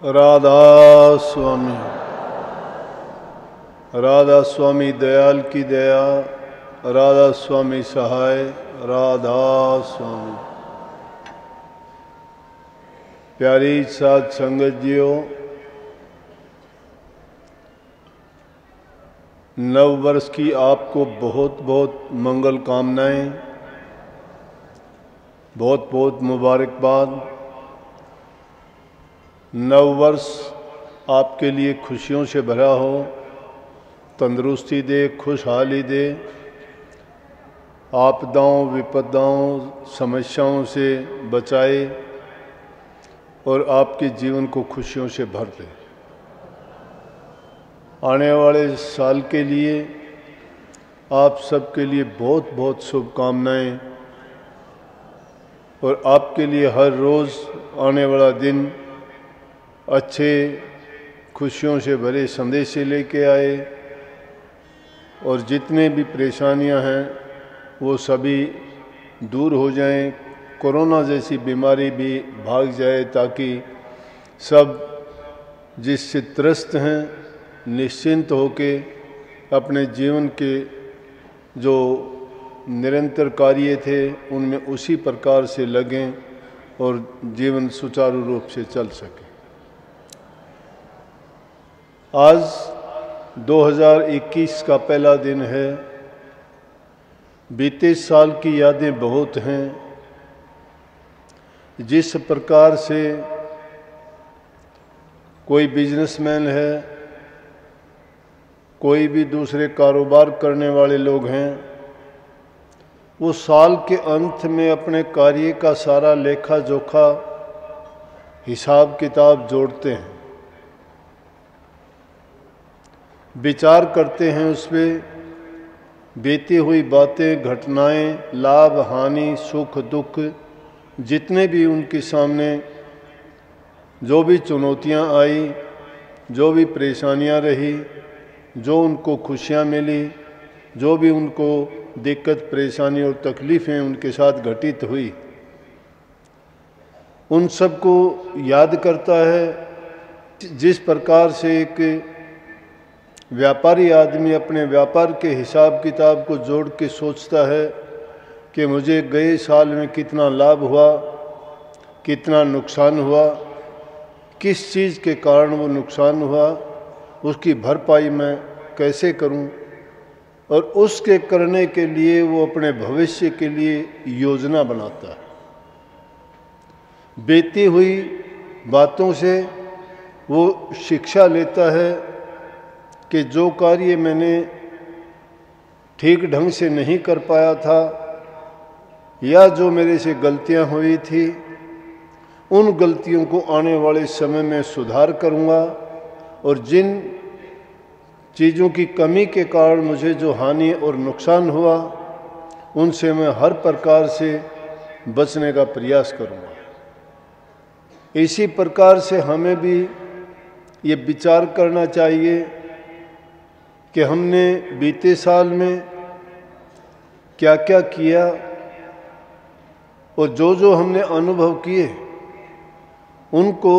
राधा स्वामी, राधा स्वामी दयाल की दया, राधा स्वामी सहाय, राधा स्वामी। प्यारी साध संगत जियो, नव वर्ष की आपको बहुत बहुत मंगल कामनाएं, बहुत बहुत मुबारकबाद। नव वर्ष आपके लिए खुशियों से भरा हो, तंदुरुस्ती दे, खुशहाली दे, आपदाओं विपदाओं समस्याओं से बचाए और आपके जीवन को खुशियों से भर दे। आने वाले साल के लिए आप सबके लिए बहुत बहुत शुभकामनाएं और आपके लिए हर रोज़ आने वाला दिन अच्छे खुशियों से भरे संदेश लेके आए और जितने भी परेशानियां हैं वो सभी दूर हो जाएं, कोरोना जैसी बीमारी भी भाग जाए, ताकि सब जिससे त्रस्त हैं निश्चिंत होके अपने जीवन के जो निरंतर कार्य थे उनमें उसी प्रकार से लगें और जीवन सुचारू रूप से चल सके। आज 2021 का पहला दिन है। बीते साल की यादें बहुत हैं। जिस प्रकार से कोई बिजनेसमैन है, कोई भी दूसरे कारोबार करने वाले लोग हैं, वो साल के अंत में अपने कार्य का सारा लेखा जोखा हिसाब किताब जोड़ते हैं, विचार करते हैं, उस पर बीती हुई बातें, घटनाएं, लाभ हानि, सुख दुख, जितने भी उनके सामने जो भी चुनौतियां आई, जो भी परेशानियां रही, जो उनको खुशियां मिली, जो भी उनको दिक्कत परेशानी और तकलीफ़ें उनके साथ घटित हुई, उन सबको याद करता है। जिस प्रकार से एक व्यापारी आदमी अपने व्यापार के हिसाब किताब को जोड़ के सोचता है कि मुझे गए साल में कितना लाभ हुआ, कितना नुकसान हुआ, किस चीज़ के कारण वो नुकसान हुआ, उसकी भरपाई मैं कैसे करूं, और उसके करने के लिए वो अपने भविष्य के लिए योजना बनाता है। बीती हुई बातों से वो शिक्षा लेता है कि जो कार्य मैंने ठीक ढंग से नहीं कर पाया था या जो मेरे से गलतियां हुई थी, उन गलतियों को आने वाले समय में सुधार करूंगा और जिन चीज़ों की कमी के कारण मुझे जो हानि और नुकसान हुआ उनसे मैं हर प्रकार से बचने का प्रयास करूंगा। इसी प्रकार से हमें भी ये विचार करना चाहिए कि हमने बीते साल में क्या क्या किया और जो जो हमने अनुभव किए उनको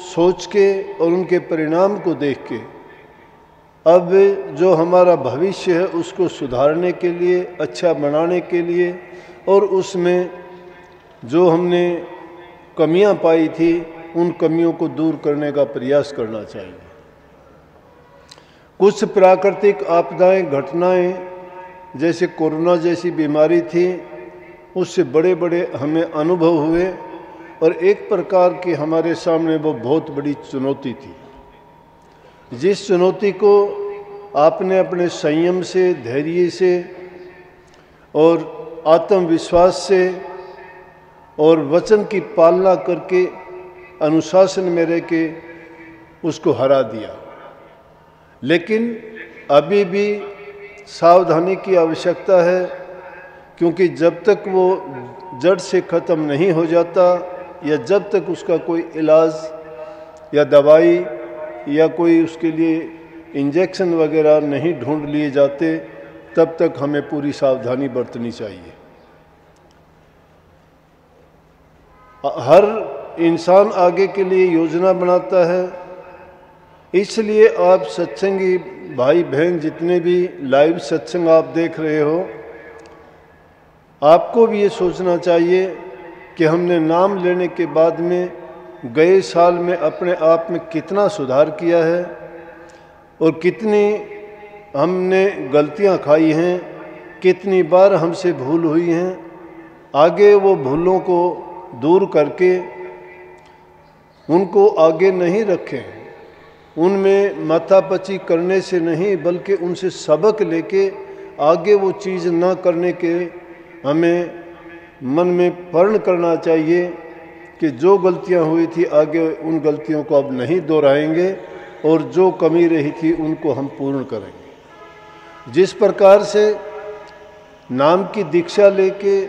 सोच के और उनके परिणाम को देख के अब जो हमारा भविष्य है उसको सुधारने के लिए, अच्छा बनाने के लिए और उसमें जो हमने कमियां पाई थी उन कमियों को दूर करने का प्रयास करना चाहिए। कुछ प्राकृतिक आपदाएं, घटनाएं जैसे कोरोना जैसी बीमारी थी, उससे बड़े बड़े हमें अनुभव हुए और एक प्रकार की हमारे सामने वो बहुत बड़ी चुनौती थी। जिस चुनौती को आपने अपने संयम से, धैर्य से और आत्मविश्वास से और वचन की पालना करके अनुशासन में रह के उसको हरा दिया। लेकिन अभी भी सावधानी की आवश्यकता है, क्योंकि जब तक वो जड़ से ख़त्म नहीं हो जाता या जब तक उसका कोई इलाज या दवाई या कोई उसके लिए इंजेक्शन वगैरह नहीं ढूंढ लिए जाते, तब तक हमें पूरी सावधानी बरतनी चाहिए। हर इंसान आगे के लिए योजना बनाता है। इसलिए आप सत्संगी भाई बहन जितने भी लाइव सत्संग आप देख रहे हो, आपको भी ये सोचना चाहिए कि हमने नाम लेने के बाद में गए साल में अपने आप में कितना सुधार किया है और कितनी हमने गलतियां खाई हैं, कितनी बार हमसे भूल हुई हैं। आगे वो भूलों को दूर करके उनको आगे नहीं रखें, उनमें माथापची करने से नहीं बल्कि उनसे सबक लेके आगे वो चीज़ ना करने के हमें मन में प्रण करना चाहिए कि जो गलतियां हुई थी आगे उन गलतियों को अब नहीं दोहराएंगे और जो कमी रही थी उनको हम पूर्ण करेंगे। जिस प्रकार से नाम की दीक्षा लेके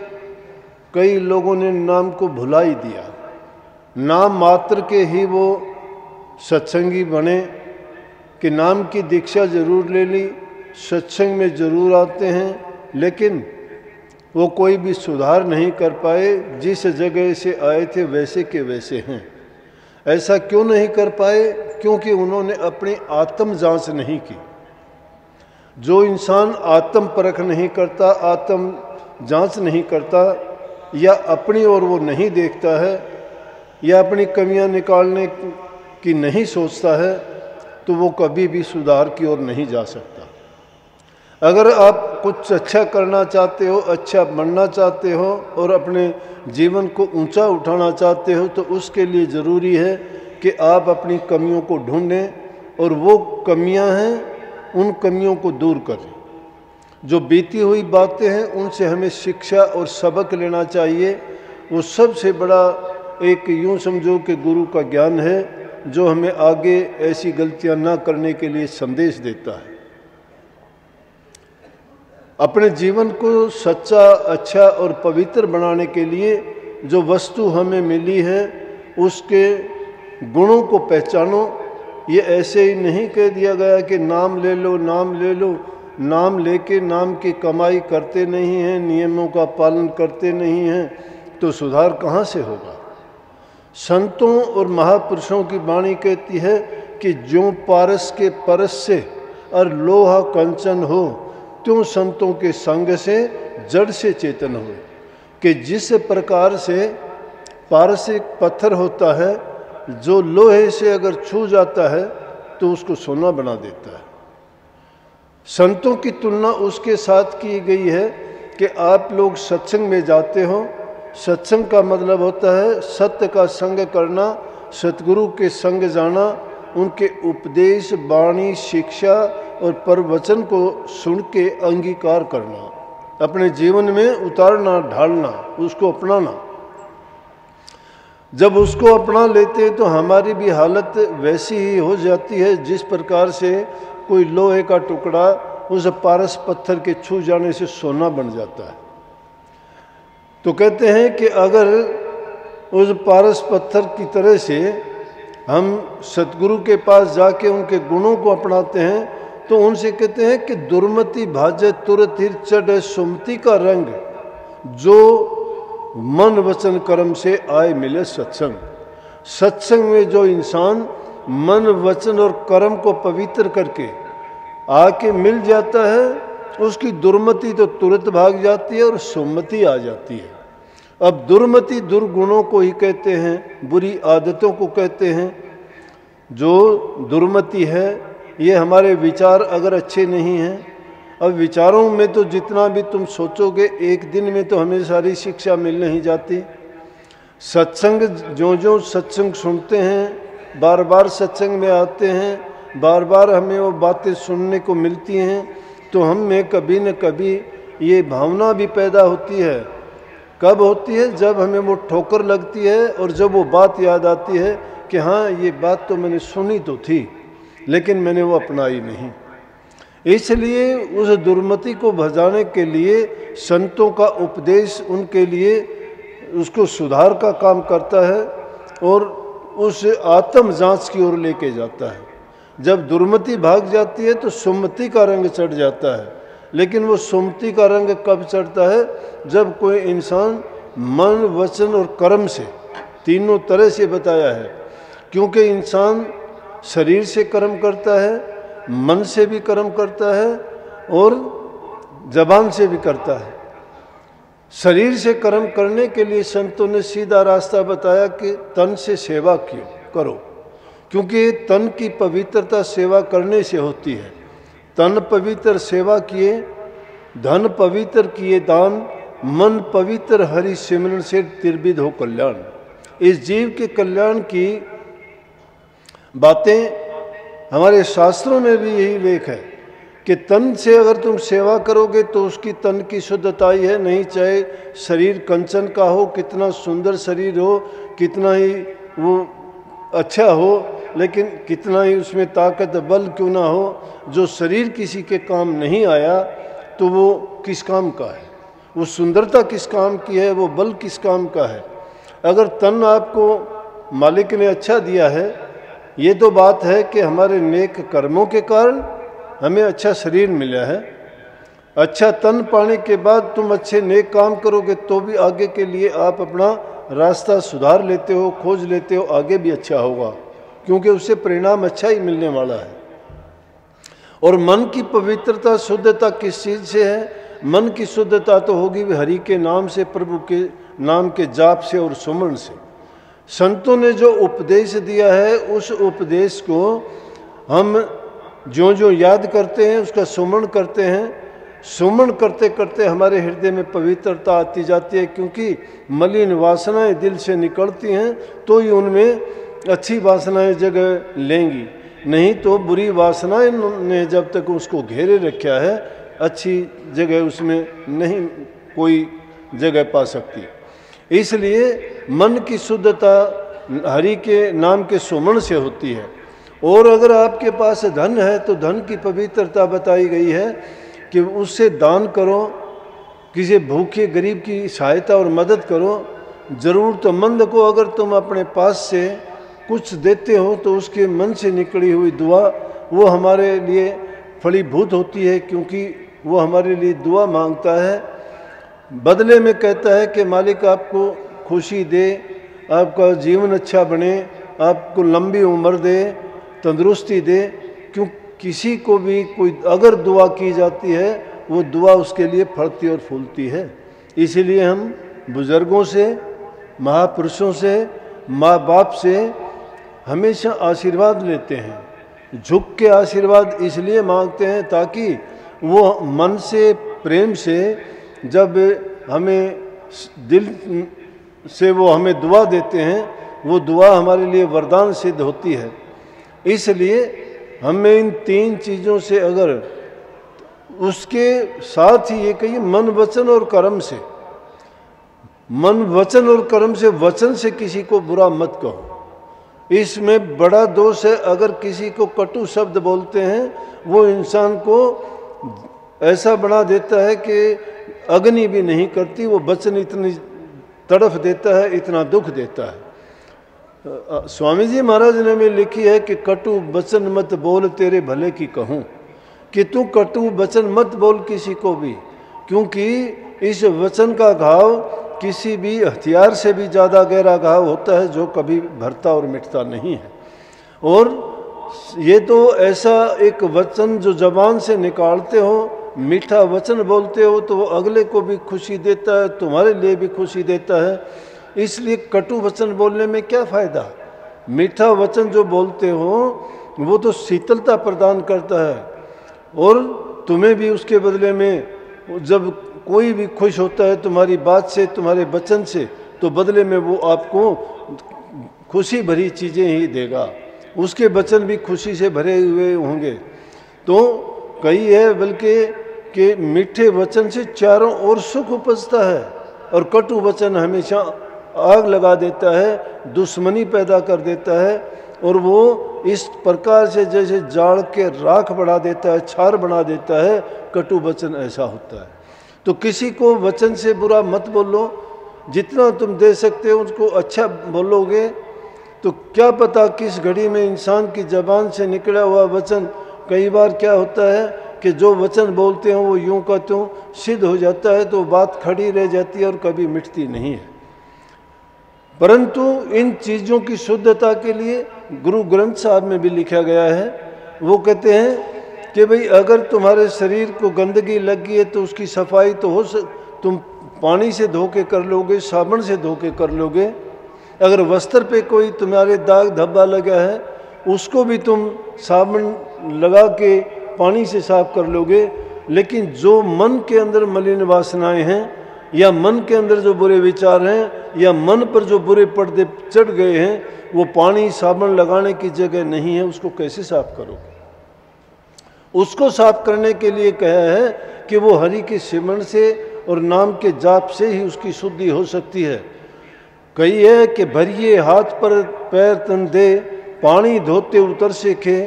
कई लोगों ने नाम को भुला ही दिया, नाम मात्र के ही वो सत्संगी बने कि नाम की दीक्षा जरूर ले ली, सत्संग में जरूर आते हैं, लेकिन वो कोई भी सुधार नहीं कर पाए। जिस जगह से आए थे वैसे के वैसे हैं। ऐसा क्यों नहीं कर पाए? क्योंकि उन्होंने अपनी आत्म जांच नहीं की। जो इंसान आत्म परख नहीं करता, आत्म जांच नहीं करता, या अपनी ओर वो नहीं देखता है, या अपनी कमियां निकालने की नहीं सोचता है, तो वो कभी भी सुधार की ओर नहीं जा सकता। अगर आप कुछ अच्छा करना चाहते हो, अच्छा बनना चाहते हो और अपने जीवन को ऊंचा उठाना चाहते हो, तो उसके लिए ज़रूरी है कि आप अपनी कमियों को ढूंढें और वो कमियां हैं उन कमियों को दूर करें। जो बीती हुई बातें हैं उनसे हमें शिक्षा और सबक लेना चाहिए। वो सबसे बड़ा एक यूं समझो कि गुरु का ज्ञान है जो हमें आगे ऐसी गलतियां ना करने के लिए संदेश देता है। अपने जीवन को सच्चा, अच्छा और पवित्र बनाने के लिए जो वस्तु हमें मिली है उसके गुणों को पहचानो। ये ऐसे ही नहीं कह दिया गया कि नाम ले लो, नाम ले लो, नाम लेके नाम की कमाई करते नहीं हैं, नियमों का पालन करते नहीं हैं, तो सुधार कहाँ से होगा? संतों और महापुरुषों की वाणी कहती है कि ज्यों पारस के परस से और लोहा कंचन हो, त्यों संतों के संग से जड़ से चेतन हो। कि जिस प्रकार से पारसिक पत्थर होता है, जो लोहे से अगर छू जाता है तो उसको सोना बना देता है। संतों की तुलना उसके साथ की गई है कि आप लोग सत्संग में जाते हो। सत्संग का मतलब होता है सत्य का संग करना, सतगुरु के संग जाना, उनके उपदेश, वाणी, शिक्षा और प्रवचन को सुन के अंगीकार करना, अपने जीवन में उतारना, ढालना, उसको अपनाना। जब उसको अपना लेते हैं तो हमारी भी हालत वैसी ही हो जाती है जिस प्रकार से कोई लोहे का टुकड़ा उस पारस पत्थर के छू जाने से सोना बन जाता है। तो कहते हैं कि अगर उस पारस पत्थर की तरह से हम सतगुरु के पास जाके उनके गुणों को अपनाते हैं तो उनसे कहते हैं कि दुर्मति भाजय तुरत ही चढ़े सुमति का रंग, जो मन वचन कर्म से आए मिले सत्संग। सत्संग में जो इंसान मन वचन और कर्म को पवित्र करके आके मिल जाता है, उसकी दुर्मति तो तुरंत भाग जाती है और सुमति आ जाती है। अब दुर्मति दुर्गुणों को ही कहते हैं, बुरी आदतों को कहते हैं। जो दुर्मति है ये हमारे विचार अगर अच्छे नहीं हैं, अब विचारों में तो जितना भी तुम सोचोगे एक दिन में तो हमें सारी शिक्षा मिल नहीं जाती। सत्संग जो सत्संग सुनते हैं, बार बार सत्संग में आते हैं, बार बार हमें वो बातें सुनने को मिलती हैं, तो हम में कभी न कभी ये भावना भी पैदा होती है। कब होती है? जब हमें वो ठोकर लगती है और जब वो बात याद आती है कि हाँ ये बात तो मैंने सुनी तो थी लेकिन मैंने वो अपनाई नहीं। इसलिए उस दुर्मति को भजाने के लिए संतों का उपदेश उनके लिए उसको सुधार का काम करता है और उस आत्म जांच की ओर लेके जाता है। जब दुर्मति भाग जाती है तो सुमति का रंग चढ़ जाता है। लेकिन वो सुमति का रंग कब चढ़ता है? जब कोई इंसान मन, वचन और कर्म से तीनों तरह से बताया है, क्योंकि इंसान शरीर से कर्म करता है, मन से भी कर्म करता है और जबान से भी करता है। शरीर से कर्म करने के लिए संतों ने सीधा रास्ता बताया कि तन से सेवा करो, क्योंकि तन की पवित्रता सेवा करने से होती है। तन पवित्र सेवा किए, धन पवित्र किए दान, मन पवित्र हरि सिमरन से त्रिविध हो कल्याण। इस जीव के कल्याण की बातें हमारे शास्त्रों में भी यही लेख है कि तन से अगर तुम सेवा करोगे तो उसकी तन की शुद्धता ही है। नहीं चाहे शरीर कंचन का हो, कितना सुंदर शरीर हो, कितना ही वो अच्छा हो, लेकिन कितना ही उसमें ताकत बल क्यों ना हो, जो शरीर किसी के काम नहीं आया तो वो किस काम का है? वो सुंदरता किस काम की है? वो बल किस काम का है? अगर तन आपको मालिक ने अच्छा दिया है, ये तो बात है कि हमारे नेक कर्मों के कारण हमें अच्छा शरीर मिला है। अच्छा तन पाने के बाद तुम अच्छे नेक काम करोगे तो भी आगे के लिए आप अपना रास्ता सुधार लेते हो, खोज लेते हो, आगे भी अच्छा होगा, क्योंकि उससे परिणाम अच्छा ही मिलने वाला है। और मन की पवित्रता शुद्धता किस चीज़ से है? मन की शुद्धता तो होगी भी हरि के नाम से, प्रभु के नाम के जाप से और सुमरण से। संतों ने जो उपदेश दिया है उस उपदेश को हम जो जो याद करते हैं, उसका सुमरण करते हैं, सुमरण करते करते हमारे हृदय में पवित्रता आती जाती है, क्योंकि मलिन वासनाएं दिल से निकलती हैं तो ही उनमें अच्छी वासनाएं जगह लेंगी, नहीं तो बुरी वासनाएं ने जब तक उसको घेरे रखा है अच्छी जगह उसमें नहीं कोई जगह पा सकती। इसलिए मन की शुद्धता हरि के नाम के सुमरण से होती है। और अगर आपके पास धन है तो धन की पवित्रता बताई गई है कि उससे दान करो, किसी भूखे गरीब की सहायता और मदद करो। ज़रूरतमंद को अगर तुम अपने पास से कुछ देते हो तो उसके मन से निकली हुई दुआ वो हमारे लिए फलीभूत होती है, क्योंकि वो हमारे लिए दुआ मांगता है। बदले में कहता है कि मालिक आपको खुशी दे, आपका जीवन अच्छा बने, आपको लंबी उम्र दे, तंदुरुस्ती दे। क्यों किसी को भी कोई अगर दुआ की जाती है वो दुआ उसके लिए फलती और फूलती है। इसीलिए हम बुज़ुर्गों से, महापुरुषों से, माँ बाप से हमेशा आशीर्वाद लेते हैं, झुक के आशीर्वाद इसलिए मांगते हैं ताकि वो मन से प्रेम से जब हमें दिल से वो हमें दुआ देते हैं वो दुआ हमारे लिए वरदान सिद्ध होती है। इसलिए हमें इन तीन चीज़ों से अगर उसके साथ ही ये कहिए मन वचन और कर्म से, मन वचन और कर्म से, वचन से किसी को बुरा मत कहो। इसमें बड़ा दोष है अगर किसी को कटु शब्द बोलते हैं, वो इंसान को ऐसा बना देता है कि अग्नि भी नहीं करती, वो वचन इतनी तड़फ देता है, इतना दुख देता है। स्वामी जी महाराज ने में लिखी है कि कटु वचन मत बोल तेरे भले की कहूँ, कि तू कटु वचन मत बोल किसी को भी, क्योंकि इस वचन का घाव किसी भी हथियार से भी ज़्यादा गहरा घाव होता है जो कभी भरता और मिटता नहीं है। और ये तो ऐसा एक वचन जो जबान से निकालते हो, मीठा वचन बोलते हो तो वो अगले को भी खुशी देता है, तुम्हारे लिए भी खुशी देता है। इसलिए कटु वचन बोलने में क्या फ़ायदा? मीठा वचन जो बोलते हो वो तो शीतलता प्रदान करता है, और तुम्हें भी उसके बदले में जब कोई भी खुश होता है तुम्हारी बात से, तुम्हारे वचन से, तो बदले में वो आपको खुशी भरी चीज़ें ही देगा, उसके वचन भी खुशी से भरे हुए होंगे। तो कही है बल्कि कि मीठे वचन से चारों ओर सुख उपजता है, और कटु वचन हमेशा आग लगा देता है, दुश्मनी पैदा कर देता है, और वो इस प्रकार से जैसे जाड़ के राख बढ़ा देता है, छार बना देता है, कटु वचन ऐसा होता है। तो किसी को वचन से बुरा मत बोलो, जितना तुम दे सकते हो उसको अच्छा बोलोगे तो क्या पता किस घड़ी में इंसान की ज़बान से निकला हुआ वचन, कई बार क्या होता है कि जो वचन बोलते हैं वो यूं का त्यों सिद्ध हो जाता है, तो बात खड़ी रह जाती है और कभी मिटती नहीं है। परंतु इन चीज़ों की शुद्धता के लिए गुरु ग्रंथ साहब में भी लिखा गया है, वो कहते हैं कि भाई अगर तुम्हारे शरीर को गंदगी लग गई है तो उसकी सफाई तो तुम पानी से धो के कर लोगे, साबुन से धो के कर लोगे। अगर वस्त्र पे कोई तुम्हारे दाग धब्बा लगा है उसको भी तुम साबुन लगा के पानी से साफ कर लोगे। लेकिन जो मन के अंदर मलिन वासनाएं हैं या मन के अंदर जो बुरे विचार हैं या मन पर जो बुरे पर्दे चढ़ गए हैं वो पानी साबुन लगाने की जगह नहीं है, उसको कैसे साफ करोगे? उसको साफ करने के लिए कहा है कि वो हरि के सिमरण से और नाम के जाप से ही उसकी शुद्धि हो सकती है। कही है कि भरिए हाथ पर पैर तन दे, पानी धोते उतर सीखे,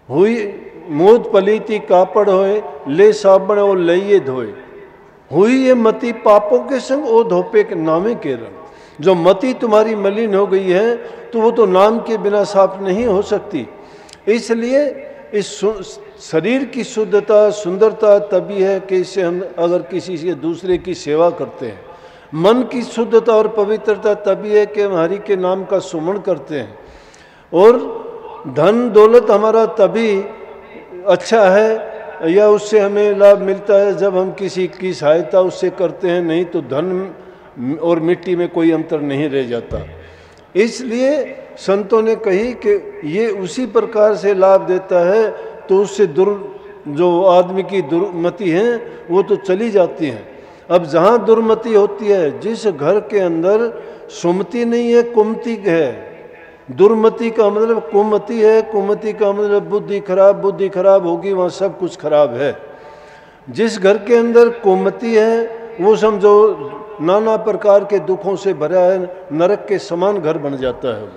हुई मोद पलीती कापड़ होए, ले साबण और लइये धोए, हुई ये मति पापों के संग ओ धोपे के नामे के रंग। जो मति तुम्हारी मलिन हो गई है तो वो तो नाम के बिना साफ नहीं हो सकती। इसलिए इस शरीर की शुद्धता सुंदरता तभी है कि इससे हम अगर किसी से दूसरे की सेवा करते हैं। मन की शुद्धता और पवित्रता तभी है कि हम हरि के नाम का सुमरण करते हैं। और धन दौलत हमारा तभी अच्छा है या उससे हमें लाभ मिलता है जब हम किसी की सहायता उससे करते हैं, नहीं तो धन और मिट्टी में कोई अंतर नहीं रह जाता। इसलिए संतों ने कही कि ये उसी प्रकार से लाभ देता है तो उससे जो आदमी की दुर्मति है वो तो चली जाती हैं। अब जहाँ दुर्मति होती है, जिस घर के अंदर सुमति नहीं है कुमति है, दुर्मति का मतलब कुमति है, कुमति का मतलब बुद्धि खराब होगी, वहाँ सब कुछ खराब है। जिस घर के अंदर कुमति है वो समझो नाना प्रकार के दुखों से भरा है, नरक के समान घर बन जाता है।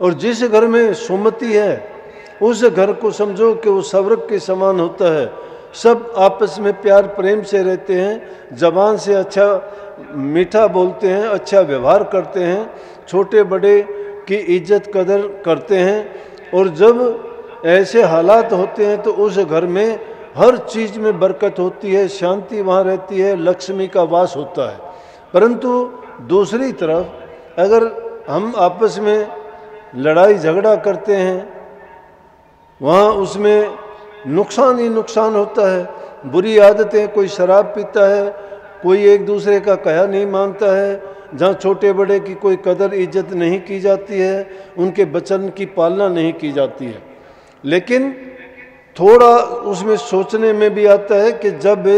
और जिस घर में सुमति है उस घर को समझो कि वो स्वर्ग के समान होता है। सब आपस में प्यार प्रेम से रहते हैं, जबान से अच्छा मीठा बोलते हैं, अच्छा व्यवहार करते हैं, छोटे बड़े की इज्जत कदर करते हैं। और जब ऐसे हालात होते हैं तो उस घर में हर चीज़ में बरकत होती है, शांति वहाँ रहती है, लक्ष्मी का वास होता है। परंतु दूसरी तरफ अगर हम आपस में लड़ाई झगड़ा करते हैं वहाँ उसमें नुकसान ही नुकसान होता है। बुरी आदतें, कोई शराब पीता है, कोई एक दूसरे का कहा नहीं मानता है, जहाँ छोटे बड़े की कोई कदर इज्जत नहीं की जाती है, उनके वचन की पालना नहीं की जाती है। लेकिन थोड़ा उसमें सोचने में भी आता है कि जब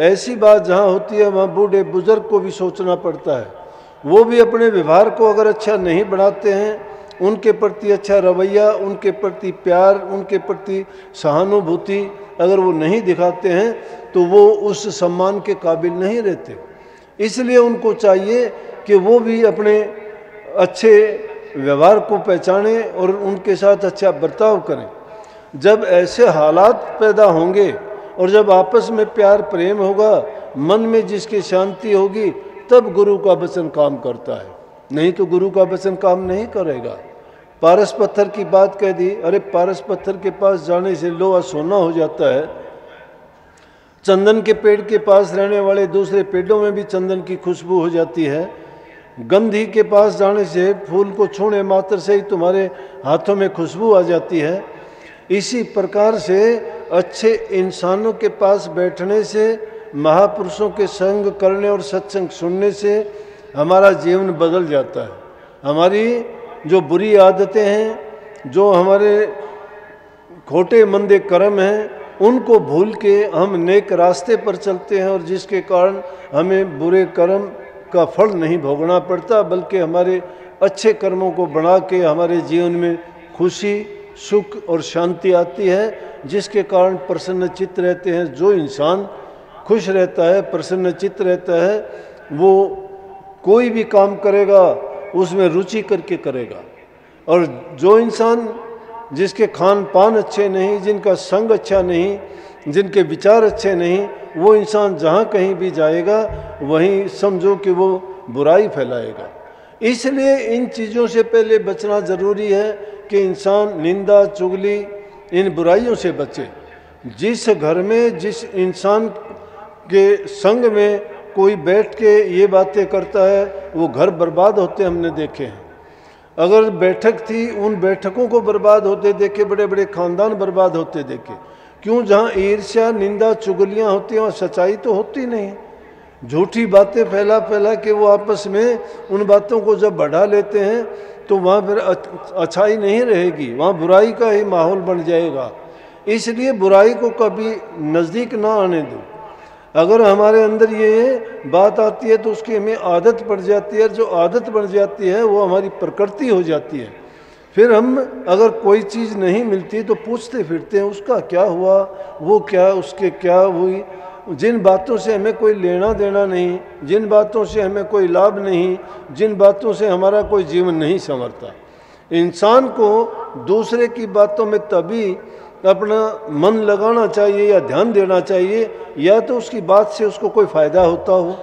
ऐसी बात जहाँ होती है वहाँ बूढ़े बुजुर्ग को भी सोचना पड़ता है। वो भी अपने व्यवहार को अगर अच्छा नहीं बढ़ाते हैं, उनके प्रति अच्छा रवैया, उनके प्रति प्यार, उनके प्रति सहानुभूति अगर वो नहीं दिखाते हैं तो वो उस सम्मान के काबिल नहीं रहते। इसलिए उनको चाहिए कि वो भी अपने अच्छे व्यवहार को पहचानें और उनके साथ अच्छा बर्ताव करें। जब ऐसे हालात पैदा होंगे और जब आपस में प्यार प्रेम होगा, मन में जिसकी शांति होगी, तब गुरु का वचन काम करता है, नहीं तो गुरु का वचन काम नहीं करेगा। पारस पत्थर की बात कह दी, अरे पारस पत्थर के पास जाने से लोहा सोना हो जाता है। चंदन के पेड़ के पास रहने वाले दूसरे पेड़ों में भी चंदन की खुशबू हो जाती है। गंधी के पास जाने से, फूल को छूने मात्र से ही तुम्हारे हाथों में खुशबू आ जाती है। इसी प्रकार से अच्छे इंसानों के पास बैठने से, महापुरुषों के संग करने और सत्संग सुनने से हमारा जीवन बदल जाता है। हमारी जो बुरी आदतें हैं, जो हमारे खोटे मंदे कर्म हैं, उनको भूल के हम नेक रास्ते पर चलते हैं और जिसके कारण हमें बुरे कर्म का फल नहीं भोगना पड़ता, बल्कि हमारे अच्छे कर्मों को बढ़ा के हमारे जीवन में खुशी, सुख और शांति आती है, जिसके कारण प्रसन्न चित्त रहते हैं। जो इंसान खुश रहता है, प्रसन्न चित्त रहता है, वो कोई भी काम करेगा उसमें रुचि करके करेगा। और जो इंसान जिसके खान पान अच्छे नहीं, जिनका संग अच्छा नहीं, जिनके विचार अच्छे नहीं, वो इंसान जहाँ कहीं भी जाएगा वहीं समझो कि वो बुराई फैलाएगा। इसलिए इन चीज़ों से पहले बचना ज़रूरी है कि इंसान निंदा, चुगली, इन बुराइयों से बचे। जिस घर में, जिस इंसान के संग में कोई बैठ के ये बातें करता है, वो घर बर्बाद होते हमने देखे हैं। अगर बैठक थी, उन बैठकों को बर्बाद होते देखे, बड़े बड़े खानदान बर्बाद होते देखे। क्यों? जहाँ ईर्ष्या, निंदा, चुगलियाँ होती हैं वहाँ सच्चाई तो होती नहीं। झूठी बातें फैला फैला के वो आपस में उन बातों को जब बढ़ा लेते हैं तो वहाँ फिर अच्छाई नहीं रहेगी, वहाँ बुराई का ही माहौल बन जाएगा। इसलिए बुराई को कभी नज़दीक ना आने दो। अगर हमारे अंदर ये बात आती है तो उसकी हमें आदत पड़ जाती है, जो आदत बन जाती है वो हमारी प्रकृति हो जाती है। फिर हम अगर कोई चीज़ नहीं मिलती तो पूछते फिरते हैं उसका क्या हुआ, वो क्या, उसके क्या हुई। जिन बातों से हमें कोई लेना देना नहीं, जिन बातों से हमें कोई लाभ नहीं, जिन बातों से हमारा कोई जीवन नहीं संवरता। इंसान को दूसरे की बातों में तभी अपना मन लगाना चाहिए या ध्यान देना चाहिए, या तो उसकी बात से उसको कोई फ़ायदा होता हो,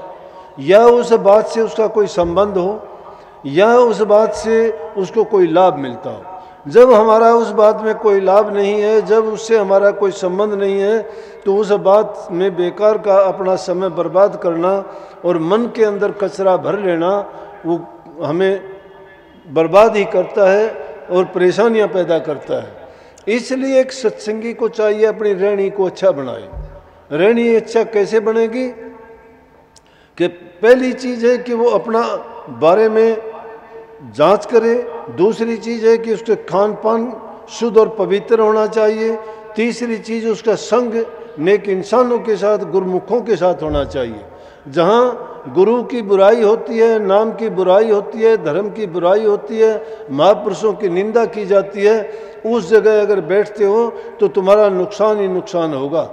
या उस बात से उसका कोई संबंध हो, या उस बात से उसको कोई लाभ मिलता हो। जब हमारा उस बात में कोई लाभ नहीं है, जब उससे हमारा कोई संबंध नहीं है, तो उस बात में बेकार का अपना समय बर्बाद करना और मन के अंदर कचरा भर लेना वो हमें बर्बाद ही करता है और परेशानियां पैदा करता है। इसलिए एक सत्संगी को चाहिए अपनी रहनी को अच्छा बनाए। रहनी अच्छा कैसे बनेगी? कि पहली चीज़ है कि वो अपना बारे में जांच करे। दूसरी चीज़ है कि उसके खान पान शुद्ध और पवित्र होना चाहिए। तीसरी चीज़ उसका संग नेक इंसानों के साथ, गुरुमुखों के साथ होना चाहिए। जहाँ गुरु की बुराई होती है, नाम की बुराई होती है, धर्म की बुराई होती है, महापुरुषों की निंदा की जाती है, उस जगह अगर बैठते हो तो तुम्हारा नुकसान ही नुकसान होगा।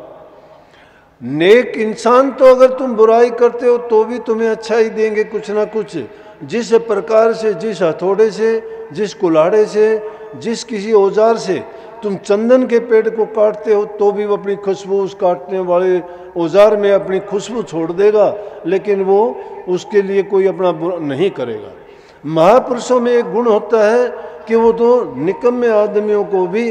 नेक इंसान तो अगर तुम बुराई करते हो तो भी तुम्हें अच्छा ही देंगे कुछ ना कुछ। जिस प्रकार से, जिस हथौड़े से, जिस कुल्हाड़े से, जिस किसी औजार से तुम चंदन के पेड़ को काटते हो तो भी वो अपनी खुशबू उस काटने वाले औजार में अपनी खुशबू छोड़ देगा, लेकिन वो उसके लिए कोई अपना बुरा नहीं करेगा। महापुरुषों में एक गुण होता है कि वो तो निकम्मे आदमियों को भी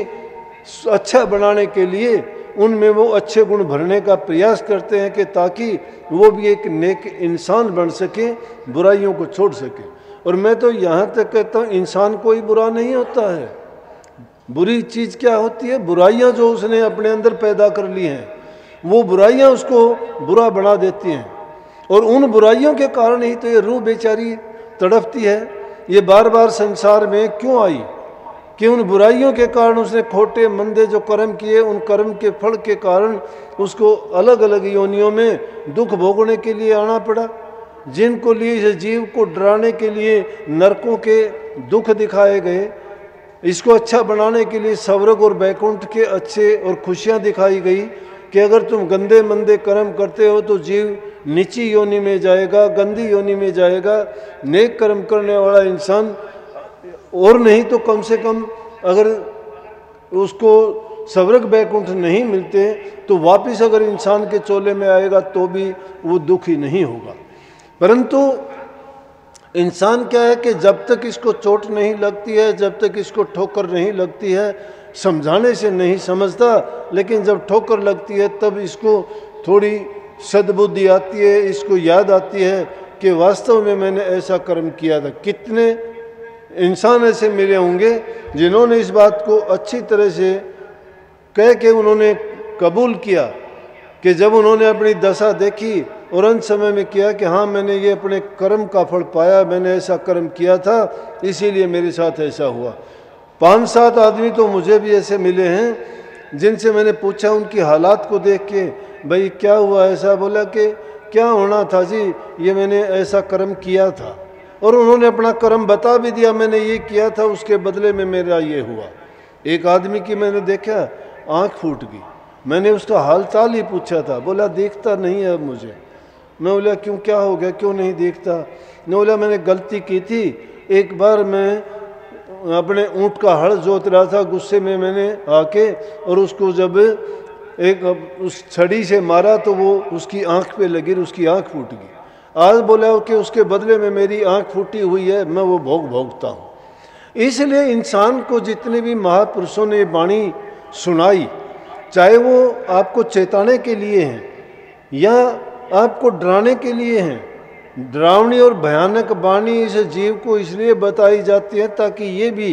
अच्छा बनाने के लिए उनमें वो अच्छे गुण भरने का प्रयास करते हैं कि ताकि वो भी एक नेक इंसान बन सके, बुराइयों को छोड़ सके। और मैं तो यहाँ तक कहता हूँ इंसान कोई बुरा नहीं होता है। बुरी चीज़ क्या होती है? बुराइयाँ जो उसने अपने अंदर पैदा कर ली हैं, वो बुराइयाँ उसको बुरा बना देती हैं। और उन बुराइयों के कारण ही तो ये रूह बेचारी तड़पती है। ये बार बार संसार में क्यों आई? कि उन बुराइयों के कारण उसने खोटे मंदे जो कर्म किए, उन कर्म के फल के कारण उसको अलग अलग योनियों में दुख भोगने के लिए आना पड़ा। जिनको लिए इस जीव को डराने के लिए नरकों के दुख दिखाए गए, इसको अच्छा बनाने के लिए स्वर्ग और बैकुंठ के अच्छे और खुशियाँ दिखाई गई कि अगर तुम गंदे मंदे कर्म करते हो तो जीव नीची योनि में जाएगा, गंदी योनि में जाएगा। नेक कर्म करने वाला इंसान, और नहीं तो कम से कम अगर उसको स्वर्ग बैकुंठ नहीं मिलते तो वापस अगर इंसान के चोले में आएगा तो भी वो दुखी नहीं होगा। परंतु इंसान क्या है कि जब तक इसको चोट नहीं लगती है, जब तक इसको ठोकर नहीं लगती है, समझाने से नहीं समझता, लेकिन जब ठोकर लगती है तब इसको थोड़ी सद्बुद्धि आती है, इसको याद आती है कि वास्तव में मैंने ऐसा कर्म किया था। कितने इंसान ऐसे मिले होंगे जिन्होंने इस बात को अच्छी तरह से कह के उन्होंने कबूल किया कि जब उन्होंने अपनी दशा देखी और अंत समय में किया कि हाँ मैंने ये अपने कर्म का फल पाया, मैंने ऐसा कर्म किया था इसीलिए मेरे साथ ऐसा हुआ। 5-7 आदमी तो मुझे भी ऐसे मिले हैं जिनसे मैंने पूछा उनकी हालात को देख के, भाई क्या हुआ ऐसा? बोला कि क्या होना था जी, ये मैंने ऐसा कर्म किया था। और उन्होंने अपना कर्म बता भी दिया, मैंने ये किया था, उसके बदले में मेरा ये हुआ। एक आदमी की मैंने देखा आँख फूट गई, मैंने उसका हाल चाल ही पूछा था, बोला देखता नहीं है अब मुझे। मैं बोला क्यों, क्या हो गया, क्यों नहीं देखता? मैं बोला मैंने गलती की थी, एक बार मैं अपने ऊँट का हल जोत रहा था, गुस्से में मैंने आके और उसको जब एक उस छड़ी से मारा तो वो उसकी आँख पे लगी, उसकी आँख फूट गई। आज बोला कि उसके बदले में मेरी आँख फूटी हुई है, मैं वो भोगता हूँ। इसलिए इंसान को जितने भी महापुरुषों ने वाणी सुनाई, चाहे वो आपको चेताने के लिए हैं या आपको डराने के लिए हैं। डरावनी और भयानक वाणी इस जीव को इसलिए बताई जाती है ताकि ये भी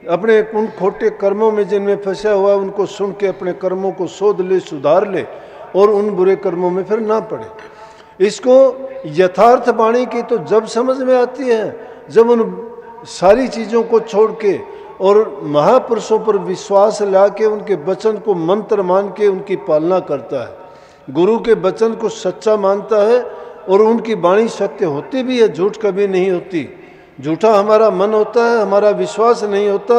अपने उन खोटे कर्मों में जिनमें फंसा हुआ है उनको सुन के अपने कर्मों को शोध ले, सुधार ले और उन बुरे कर्मों में फिर ना पड़े। इसको यथार्थ वाणी की तो जब समझ में आती है जब उन सारी चीज़ों को छोड़ के और महापुरुषों पर विश्वास ला के उनके वचन को मंत्र मान के उनकी पालना करता है, गुरु के वचन को सच्चा मानता है और उनकी वाणी सत्य होती भी है, झूठ कभी नहीं होती। झूठा हमारा मन होता है, हमारा विश्वास नहीं होता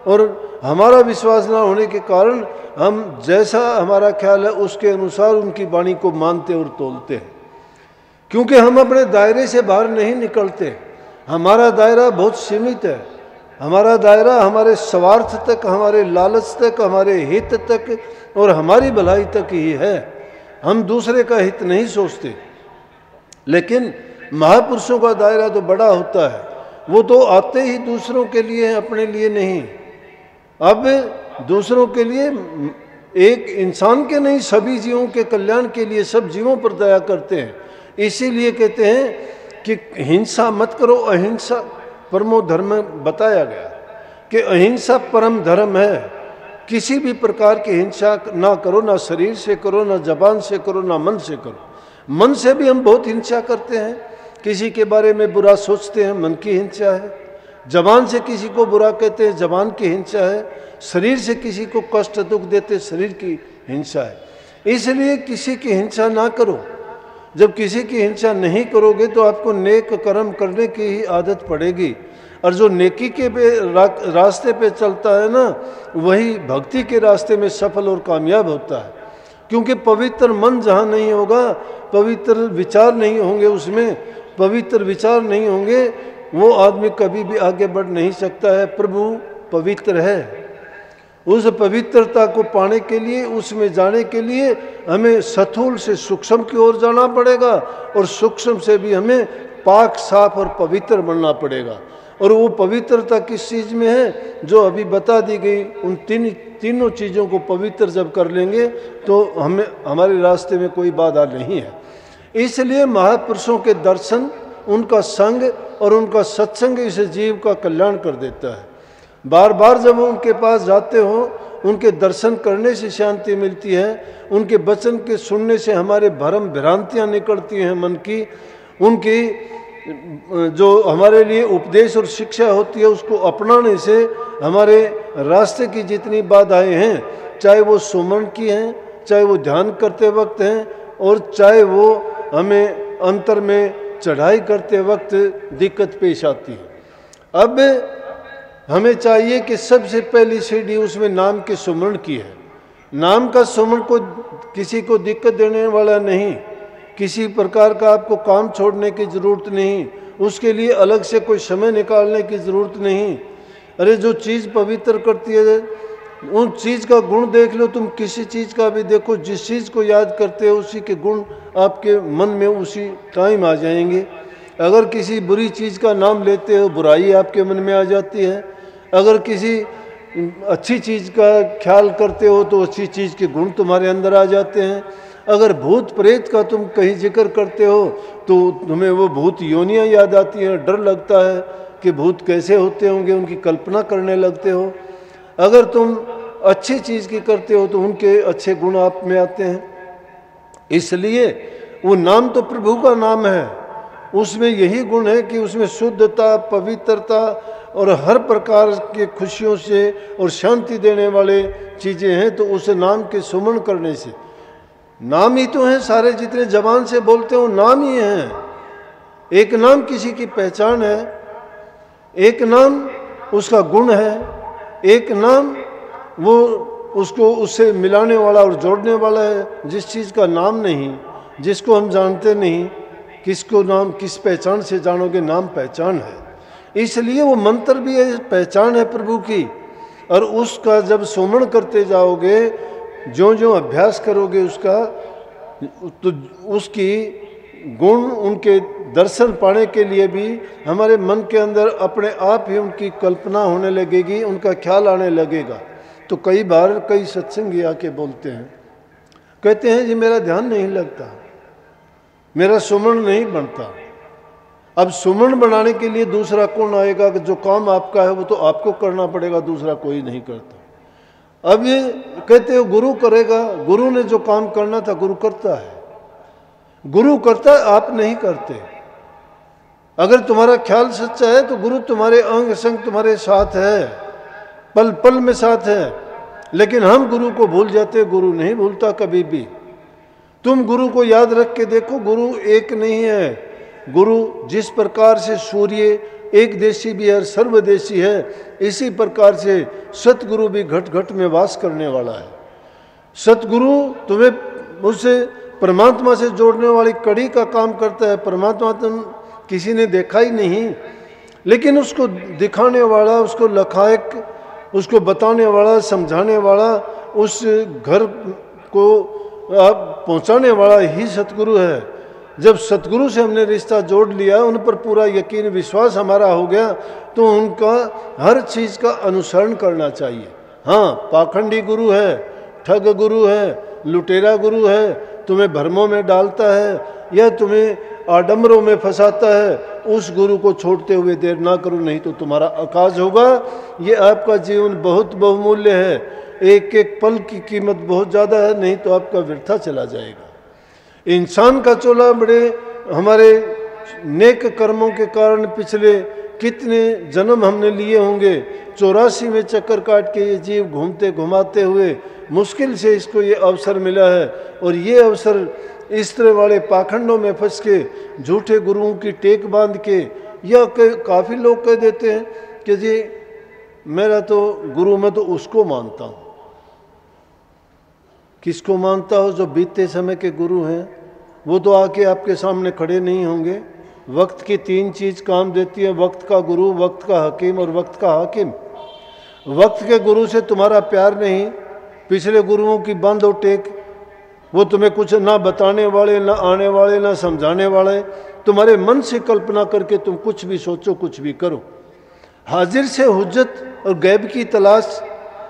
और हमारा विश्वास ना होने के कारण हम जैसा हमारा ख्याल है उसके अनुसार उनकी वाणी को मानते और तोलते हैं, क्योंकि हम अपने दायरे से बाहर नहीं निकलते। हमारा दायरा बहुत सीमित है। हमारा दायरा हमारे स्वार्थ तक, हमारे लालच तक, हमारे हित तक और हमारी भलाई तक ही है। हम दूसरे का हित नहीं सोचते। लेकिन महापुरुषों का दायरा तो बड़ा होता है, वो तो आते ही दूसरों के लिए हैं, अपने लिए नहीं। अब दूसरों के लिए, एक इंसान के नहीं सभी जीवों के कल्याण के लिए सब जीवों पर दया करते हैं। इसीलिए कहते हैं कि हिंसा मत करो, अहिंसा परमो धर्म बताया गया कि अहिंसा परम धर्म है। किसी भी प्रकार की हिंसा ना करो, ना शरीर से करो, ना जबान से करो, ना मन से करो। मन से भी हम बहुत हिंसा करते हैं, किसी के बारे में बुरा सोचते हैं, मन की हिंसा है। जबान से किसी को बुरा कहते हैं, जबान की हिंसा है। शरीर से किसी को कष्ट दुख देते, शरीर की हिंसा है। इसलिए किसी की हिंसा ना करो। जब किसी की हिंसा नहीं करोगे तो आपको नेक कर्म करने की ही आदत पड़ेगी, और जो नेकी के रास्ते पे चलता है ना, वही भक्ति के रास्ते में सफल और कामयाब होता है। क्योंकि पवित्र मन जहाँ नहीं होगा, पवित्र विचार नहीं होंगे, उसमें पवित्र विचार नहीं होंगे, वो आदमी कभी भी आगे बढ़ नहीं सकता है। प्रभु पवित्र है। उस पवित्रता को पाने के लिए, उसमें जाने के लिए हमें स्थूल से सूक्ष्म की ओर जाना पड़ेगा और सूक्ष्म से भी हमें पाक साफ और पवित्र बनना पड़ेगा। और वो पवित्रता किस चीज़ में है, जो अभी बता दी गई, उन तीनों चीज़ों को पवित्र जब कर लेंगे तो हमें हमारे रास्ते में कोई बाधा नहीं है। इसलिए महापुरुषों के दर्शन, उनका संग और उनका सत्संग इस जीव का कल्याण कर देता है। बार बार जब उनके पास जाते हो, उनके दर्शन करने से शांति मिलती है, उनके वचन के सुनने से हमारे भ्रम भ्रांतियाँ निकलती हैं मन की, उनकी जो हमारे लिए उपदेश और शिक्षा होती है उसको अपनाने से हमारे रास्ते की जितनी बाधाएं हैं, चाहे वो सुमन की हैं, चाहे वो ध्यान करते वक्त हैं, और चाहे वो हमें अंतर में चढ़ाई करते वक्त दिक्कत पेश आती है। अब हमें चाहिए कि सबसे पहली सीढ़ी उसमें नाम के सुमरण की है। नाम का सुमरण को किसी को दिक्कत देने वाला नहीं, किसी प्रकार का आपको काम छोड़ने की ज़रूरत नहीं, उसके लिए अलग से कोई समय निकालने की ज़रूरत नहीं। अरे जो चीज़ पवित्र करती है, उन चीज़ का गुण देख लो। तुम किसी चीज़ का भी देखो, जिस चीज़ को याद करते हो उसी के गुण आपके मन में उसी टाइम आ जाएंगे। अगर किसी बुरी चीज़ का नाम लेते हो, बुराई आपके मन में आ जाती है। अगर किसी अच्छी चीज़ का ख्याल करते हो तो अच्छी चीज़ के गुण तुम्हारे अंदर आ जाते हैं। अगर भूत प्रेत का तुम कहीं जिक्र करते हो तो तुम्हें वो भूत योनियाँ याद आती हैं, डर लगता है कि भूत कैसे होते होंगे, उनकी कल्पना करने लगते हो। अगर तुम अच्छी चीज़ की करते हो तो उनके अच्छे गुण आप में आते हैं। इसलिए वो नाम तो प्रभु का नाम है, उसमें यही गुण है कि उसमें शुद्धता, पवित्रता और हर प्रकार के खुशियों से और शांति देने वाले चीज़ें हैं। तो उस नाम के सुमरण करने से, नाम ही तो हैं सारे, जितने जबान से बोलते हो नाम ही हैं। एक नाम किसी की पहचान है, एक नाम उसका गुण है, एक नाम वो उसको उससे मिलाने वाला और जोड़ने वाला है। जिस चीज़ का नाम नहीं, जिसको हम जानते नहीं, किसको नाम किस पहचान से जानोगे, नाम पहचान है। इसलिए वो मंत्र भी है, पहचान है प्रभु की। और उसका जब सुमरण करते जाओगे, जो जो अभ्यास करोगे उसका, तो उसकी गुण, उनके दर्शन पाने के लिए भी हमारे मन के अंदर अपने आप ही उनकी कल्पना होने लगेगी, उनका ख्याल आने लगेगा। तो कई बार कई सत्संगी आके बोलते हैं, कहते हैं जी मेरा ध्यान नहीं लगता। मेरा सुमन नहीं बनता। अब सुमन बनाने के लिए दूसरा कौन आएगा कि जो काम आपका है वो तो आपको करना पड़ेगा, दूसरा कोई नहीं करता। अब ये कहते हो गुरु करेगा, गुरु ने जो काम करना था गुरु करता है, गुरु करता है, आप नहीं करते। अगर तुम्हारा ख्याल सच्चा है तो गुरु तुम्हारे अंग संग तुम्हारे साथ है, पल पल में साथ है। लेकिन हम गुरु को भूल जाते, गुरु नहीं भूलता कभी भी। तुम गुरु को याद रख के देखो, गुरु एक नहीं है। गुरु जिस प्रकार से सूर्य एक देशी भी है, सर्वदेशी है, इसी प्रकार से सतगुरु भी घट घट में वास करने वाला है। सतगुरु तुम्हें उससे परमात्मा से जोड़ने वाली कड़ी का काम करता है। परमात्मा तुम किसी ने देखा ही नहीं, लेकिन उसको दिखाने वाला, उसको लखायक, उसको बताने वाला, समझाने वाला, उस घर को आप पहुंचाने वाला ही सतगुरु है। जब सतगुरु से हमने रिश्ता जोड़ लिया, उन पर पूरा यकीन विश्वास हमारा हो गया, तो उनका हर चीज़ का अनुसरण करना चाहिए। हाँ, पाखंडी गुरु है, ठग गुरु है, लुटेरा गुरु है, तुम्हें भ्रमों में डालता है या तुम्हें आडंबरों में फंसाता है, उस गुरु को छोड़ते हुए देर ना करो, नहीं तो तुम्हारा अकाज होगा। ये आपका जीवन बहुत बहुमूल्य है, एक एक पल की कीमत बहुत ज़्यादा है, नहीं तो आपका व्यर्था चला जाएगा। इंसान का चोला बड़े हमारे नेक कर्मों के कारण पिछले कितने जन्म हमने लिए होंगे। 84 में चक्कर काट के ये जीव घूमते घुमाते हुए मुश्किल से इसको ये अवसर मिला है, और ये अवसर इस तरह वाले पाखंडों में फंस के, झूठे गुरुओं की टेक बांध के, या काफ़ी लोग कह देते हैं कि जी मेरा तो गुरु, मैं तो उसको मानता हूँ। किसको मानता हो? जो बीते समय के गुरु हैं। वो तो आके आपके सामने खड़े नहीं होंगे। वक्त की 3 चीज़ काम देती है, वक्त का गुरु, वक्त का हकीम और वक्त का हाकिम। वक्त के गुरु से तुम्हारा प्यार नहीं, पिछले गुरुओं की बांध और टेक, वो तुम्हें कुछ ना बताने वाले, ना आने वाले, ना समझाने वाले, तुम्हारे मन से कल्पना करके तुम कुछ भी सोचो, कुछ भी करो। हाजिर से हुज्जत और गैब की तलाश।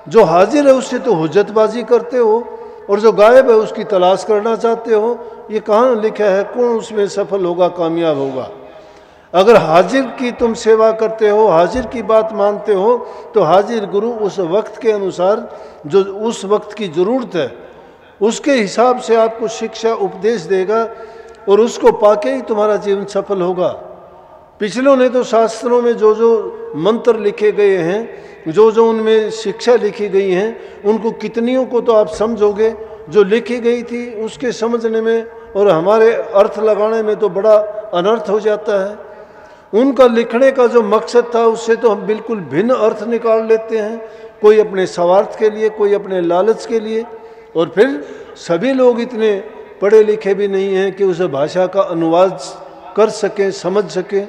जो हाजिर है उससे तो हुज्जतबाजी करते हो, और जो गायब है उसकी तलाश करना चाहते हो। ये कहाँ लिखा है? कौन उसमें सफल होगा, कामयाब होगा? अगर हाजिर की तुम सेवा करते हो, हाजिर की बात मानते हो, तो हाजिर गुरु उस वक्त के अनुसार, जो उस वक्त की ज़रूरत है, उसके हिसाब से आपको शिक्षा उपदेश देगा, और उसको पाके ही तुम्हारा जीवन सफल होगा। पिछलों ने तो शास्त्रों में जो जो मंत्र लिखे गए हैं, जो जो उनमें शिक्षा लिखी गई हैं, उनको कितनियों को तो आप समझोगे। जो लिखी गई थी उसके समझने में और हमारे अर्थ लगाने में तो बड़ा अनर्थ हो जाता है। उनका लिखने का जो मकसद था उससे तो हम बिल्कुल भिन्न अर्थ निकाल लेते हैं, कोई अपने स्वार्थ के लिए, कोई अपने लालच के लिए। और फिर सभी लोग इतने पढ़े लिखे भी नहीं हैं कि उस भाषा का अनुवाद कर सकें, समझ सकें।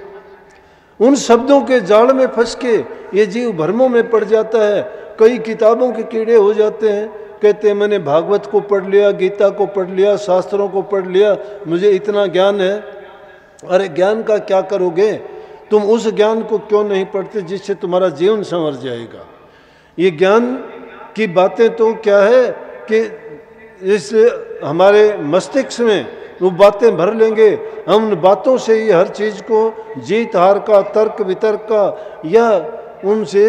उन शब्दों के जाल में फंस के ये जीव भ्रमों में पड़ जाता है। कई किताबों के कीड़े हो जाते हैं, कहते हैं मैंने भागवत को पढ़ लिया, गीता को पढ़ लिया, शास्त्रों को पढ़ लिया, मुझे इतना ज्ञान है। अरे ज्ञान का क्या करोगे? तुम उस ज्ञान को क्यों नहीं पढ़ते जिससे तुम्हारा जीवन संवर जाएगा? ये ज्ञान की बातें तो क्या है कि इस हमारे मस्तिष्क में वो बातें भर लेंगे, हम उन बातों से ही हर चीज़ को, जीत हार का, तर्क वितर्क का, या उनसे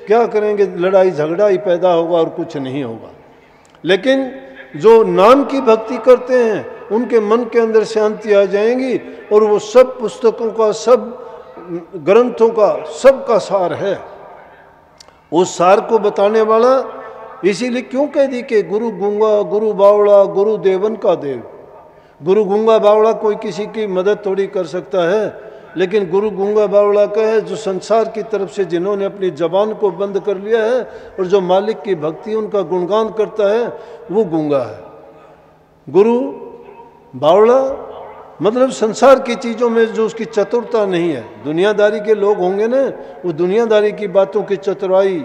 क्या करेंगे, लड़ाई झगड़ा ही पैदा होगा और कुछ नहीं होगा। लेकिन जो नाम की भक्ति करते हैं उनके मन के अंदर शांति आ जाएंगी, और वो सब पुस्तकों का, सब ग्रंथों का, सबका सार है। उस सार को बताने वाला, इसीलिए क्यों कह दी कि गुरु गूंगा, गुरु बावड़ा, गुरु देवन का देव। गुरु गूंगा बावड़ा कोई किसी की मदद थोड़ी कर सकता है, लेकिन गुरु गूंगा बावड़ा का है जो संसार की तरफ से जिन्होंने अपनी जबान को बंद कर लिया है, और जो मालिक की भक्ति उनका गुणगान करता है, वो गूंगा है। गुरु बावड़ा मतलब संसार की चीज़ों में जो उसकी चतुरता नहीं है। दुनियादारी के लोग होंगे ना, वो दुनियादारी की बातों की चतुराई,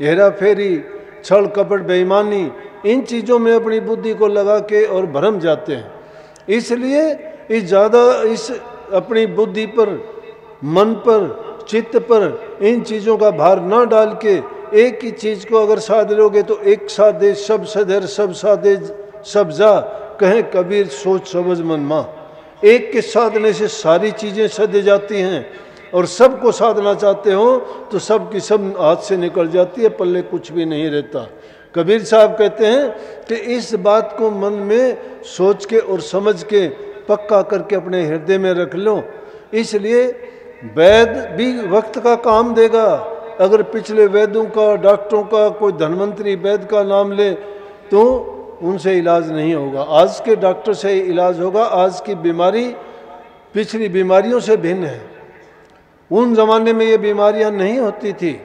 हेरा फेरी, छल कपट, बेईमानी, इन चीज़ों में अपनी बुद्धि को लगा के और भरम जाते हैं। इसलिए इस अपनी बुद्धि पर, मन पर, चित्त पर इन चीज़ों का भार ना डाल के एक ही चीज़ को अगर साध लोगे तो एक साधे सब सधर, सब साधे सब जा, कहें कबीर सोच समझ मन माँ। एक के साधने से सारी चीज़ें सध जाती हैं, और सबको साधना चाहते हो तो सब की सब हाथ से निकल जाती है, पल्ले कुछ भी नहीं रहता। कबीर साहब कहते हैं कि इस बात को मन में सोच के और समझ के पक्का करके अपने हृदय में रख लो। इसलिए वैद भी वक्त का काम देगा। अगर पिछले वैद्यों का, डॉक्टरों का, कोई धन्वंतरी वैद्य का नाम ले तो उनसे इलाज नहीं होगा। आज के डॉक्टर से इलाज होगा। आज की बीमारी पिछली बीमारियों से भिन्न है। उन जमाने में ये बीमारियां नहीं होती थी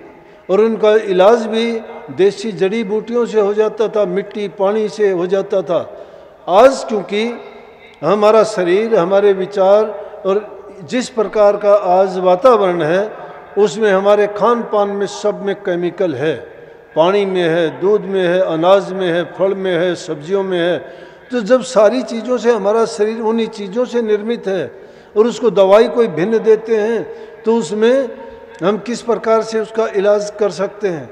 और उनका इलाज भी देसी जड़ी बूटियों से हो जाता था, मिट्टी पानी से हो जाता था। आज क्योंकि हमारा शरीर, हमारे विचार और जिस प्रकार का आज वातावरण है उसमें हमारे खान पान में सब में केमिकल है, पानी में है, दूध में है, अनाज में है, फल में है, सब्जियों में है। तो जब सारी चीज़ों से हमारा शरीर उन्हीं चीज़ों से निर्मित है और उसको दवाई कोई भिन्न देते हैं तो उसमें हम किस प्रकार से उसका इलाज कर सकते हैं।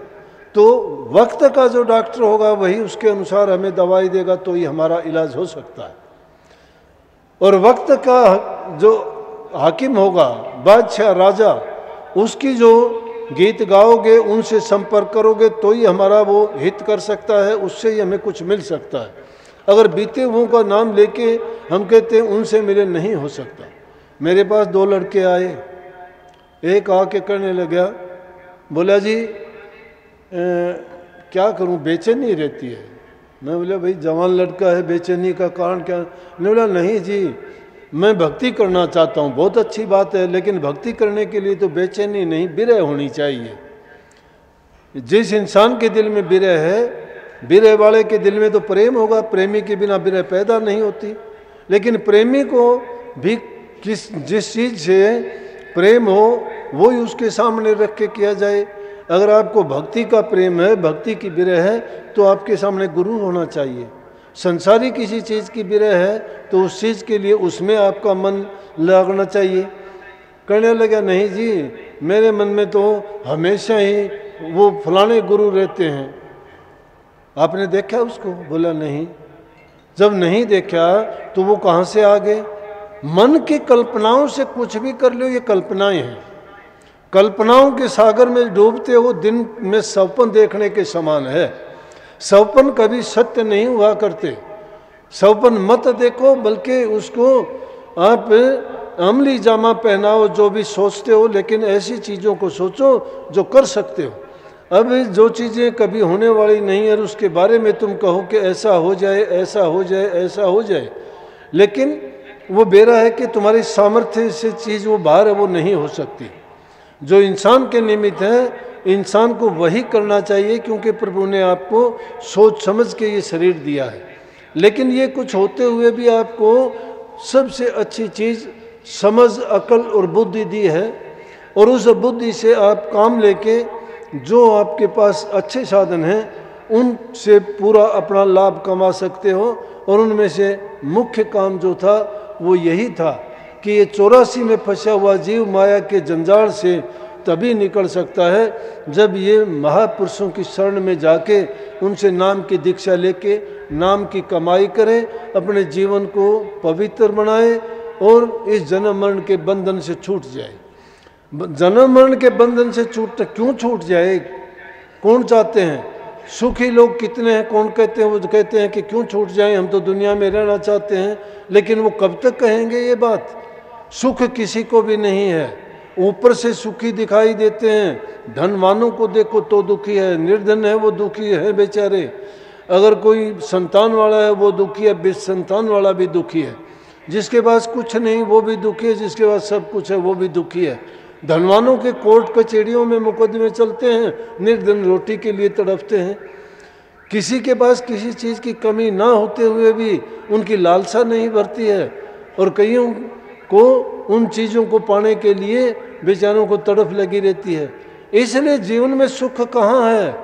तो वक्त का जो डॉक्टर होगा वही उसके अनुसार हमें दवाई देगा तो ही हमारा इलाज हो सकता है। और वक्त का जो हाकिम होगा, बादशाह, राजा, उसकी जो गीत गाओगे, उनसे संपर्क करोगे तो ही हमारा वो हित कर सकता है, उससे ही हमें कुछ मिल सकता है। अगर बीते हुओं का नाम लेके हम कहते हैं उनसे मिले, नहीं हो सकता। मेरे पास 2 लड़के आए, एक आके कहने लगा, बोला जी क्या करूं, बेचैनी रहती है। मैं बोला भाई जवान लड़का है, बेचैनी का कारण क्या? मैंने बोला नहीं जी, मैं भक्ति करना चाहता हूँ। बहुत अच्छी बात है, लेकिन भक्ति करने के लिए तो बेचैनी नहीं, विरह होनी चाहिए। जिस इंसान के दिल में विरह है, विरह वाले के दिल में तो प्रेम होगा। प्रेमी के बिना विरह पैदा नहीं होती। लेकिन प्रेमी को भी जिस चीज़ से प्रेम हो वो ही उसके सामने रख के किया जाए। अगर आपको भक्ति का प्रेम है, भक्ति की विरह है, तो आपके सामने गुरु होना चाहिए। संसारी किसी चीज़ की विरह है तो उस चीज़ के लिए उसमें आपका मन लगना चाहिए। कहने लगा नहीं जी, मेरे मन में तो हमेशा ही वो फलाने गुरु रहते हैं। आपने देखा उसको? बोला नहीं। जब नहीं देखा तो वो कहाँ से आ गए? मन की कल्पनाओं से कुछ भी कर लो, ये कल्पनाएं हैं। कल्पनाओं के सागर में डूबते हो दिन में सपन देखने के समान है। सपन कभी सत्य नहीं हुआ करते। सपन मत देखो, बल्कि उसको आप अमली जामा पहनाओ जो भी सोचते हो, लेकिन ऐसी चीज़ों को सोचो जो कर सकते हो। अब जो चीज़ें कभी होने वाली नहीं है उसके बारे में तुम कहो कि ऐसा हो जाए, ऐसा हो जाए, ऐसा हो जाए, लेकिन वो बेरा है कि तुम्हारी सामर्थ्य से चीज़ वो बाहर है, वो नहीं हो सकती। जो इंसान के निमित्त है, इंसान को वही करना चाहिए, क्योंकि प्रभु ने आपको सोच समझ के ये शरीर दिया है। लेकिन ये कुछ होते हुए भी आपको सबसे अच्छी चीज़ समझ, अकल और बुद्धि दी है, और उस बुद्धि से आप काम लेके जो आपके पास अच्छे साधन हैं उनसे पूरा अपना लाभ कमा सकते हो। और उनमें से मुख्य काम जो था वो यही था कि ये 84 में फंसा हुआ जीव माया के जंजाल से तभी निकल सकता है जब ये महापुरुषों की शरण में जाके उनसे नाम की दीक्षा लेके नाम की कमाई करे, अपने जीवन को पवित्र बनाए और इस जन्म मरण के बंधन से छूट जाए। जन्म मरण के बंधन से क्यों छूट जाए? कौन चाहते हैं? सुखी लोग कितने हैं? कौन कहते हैं? वो कहते हैं कि क्यों छूट जाए, हम तो दुनिया में रहना चाहते हैं। लेकिन वो कब तक कहेंगे ये बात? सुख किसी को भी नहीं है। ऊपर से सुखी दिखाई देते हैं। धनवानों को देखो तो दुखी है, निर्धन है वो दुखी है बेचारे। अगर कोई संतान वाला है वो दुखी है, बेसंतान वाला भी दुखी है। जिसके पास कुछ नहीं वो भी दुखी है, जिसके पास सब कुछ है वो भी दुखी है। धनवानों के कोर्ट कचहरियों में मुकदमे चलते हैं, निर्धन रोटी के लिए तड़पते हैं। किसी के पास किसी चीज़ की कमी ना होते हुए भी उनकी लालसा नहीं भरती है, और कईयों को उन चीज़ों को पाने के लिए बेचारों को तड़प लगी रहती है। इसलिए जीवन में सुख कहाँ है?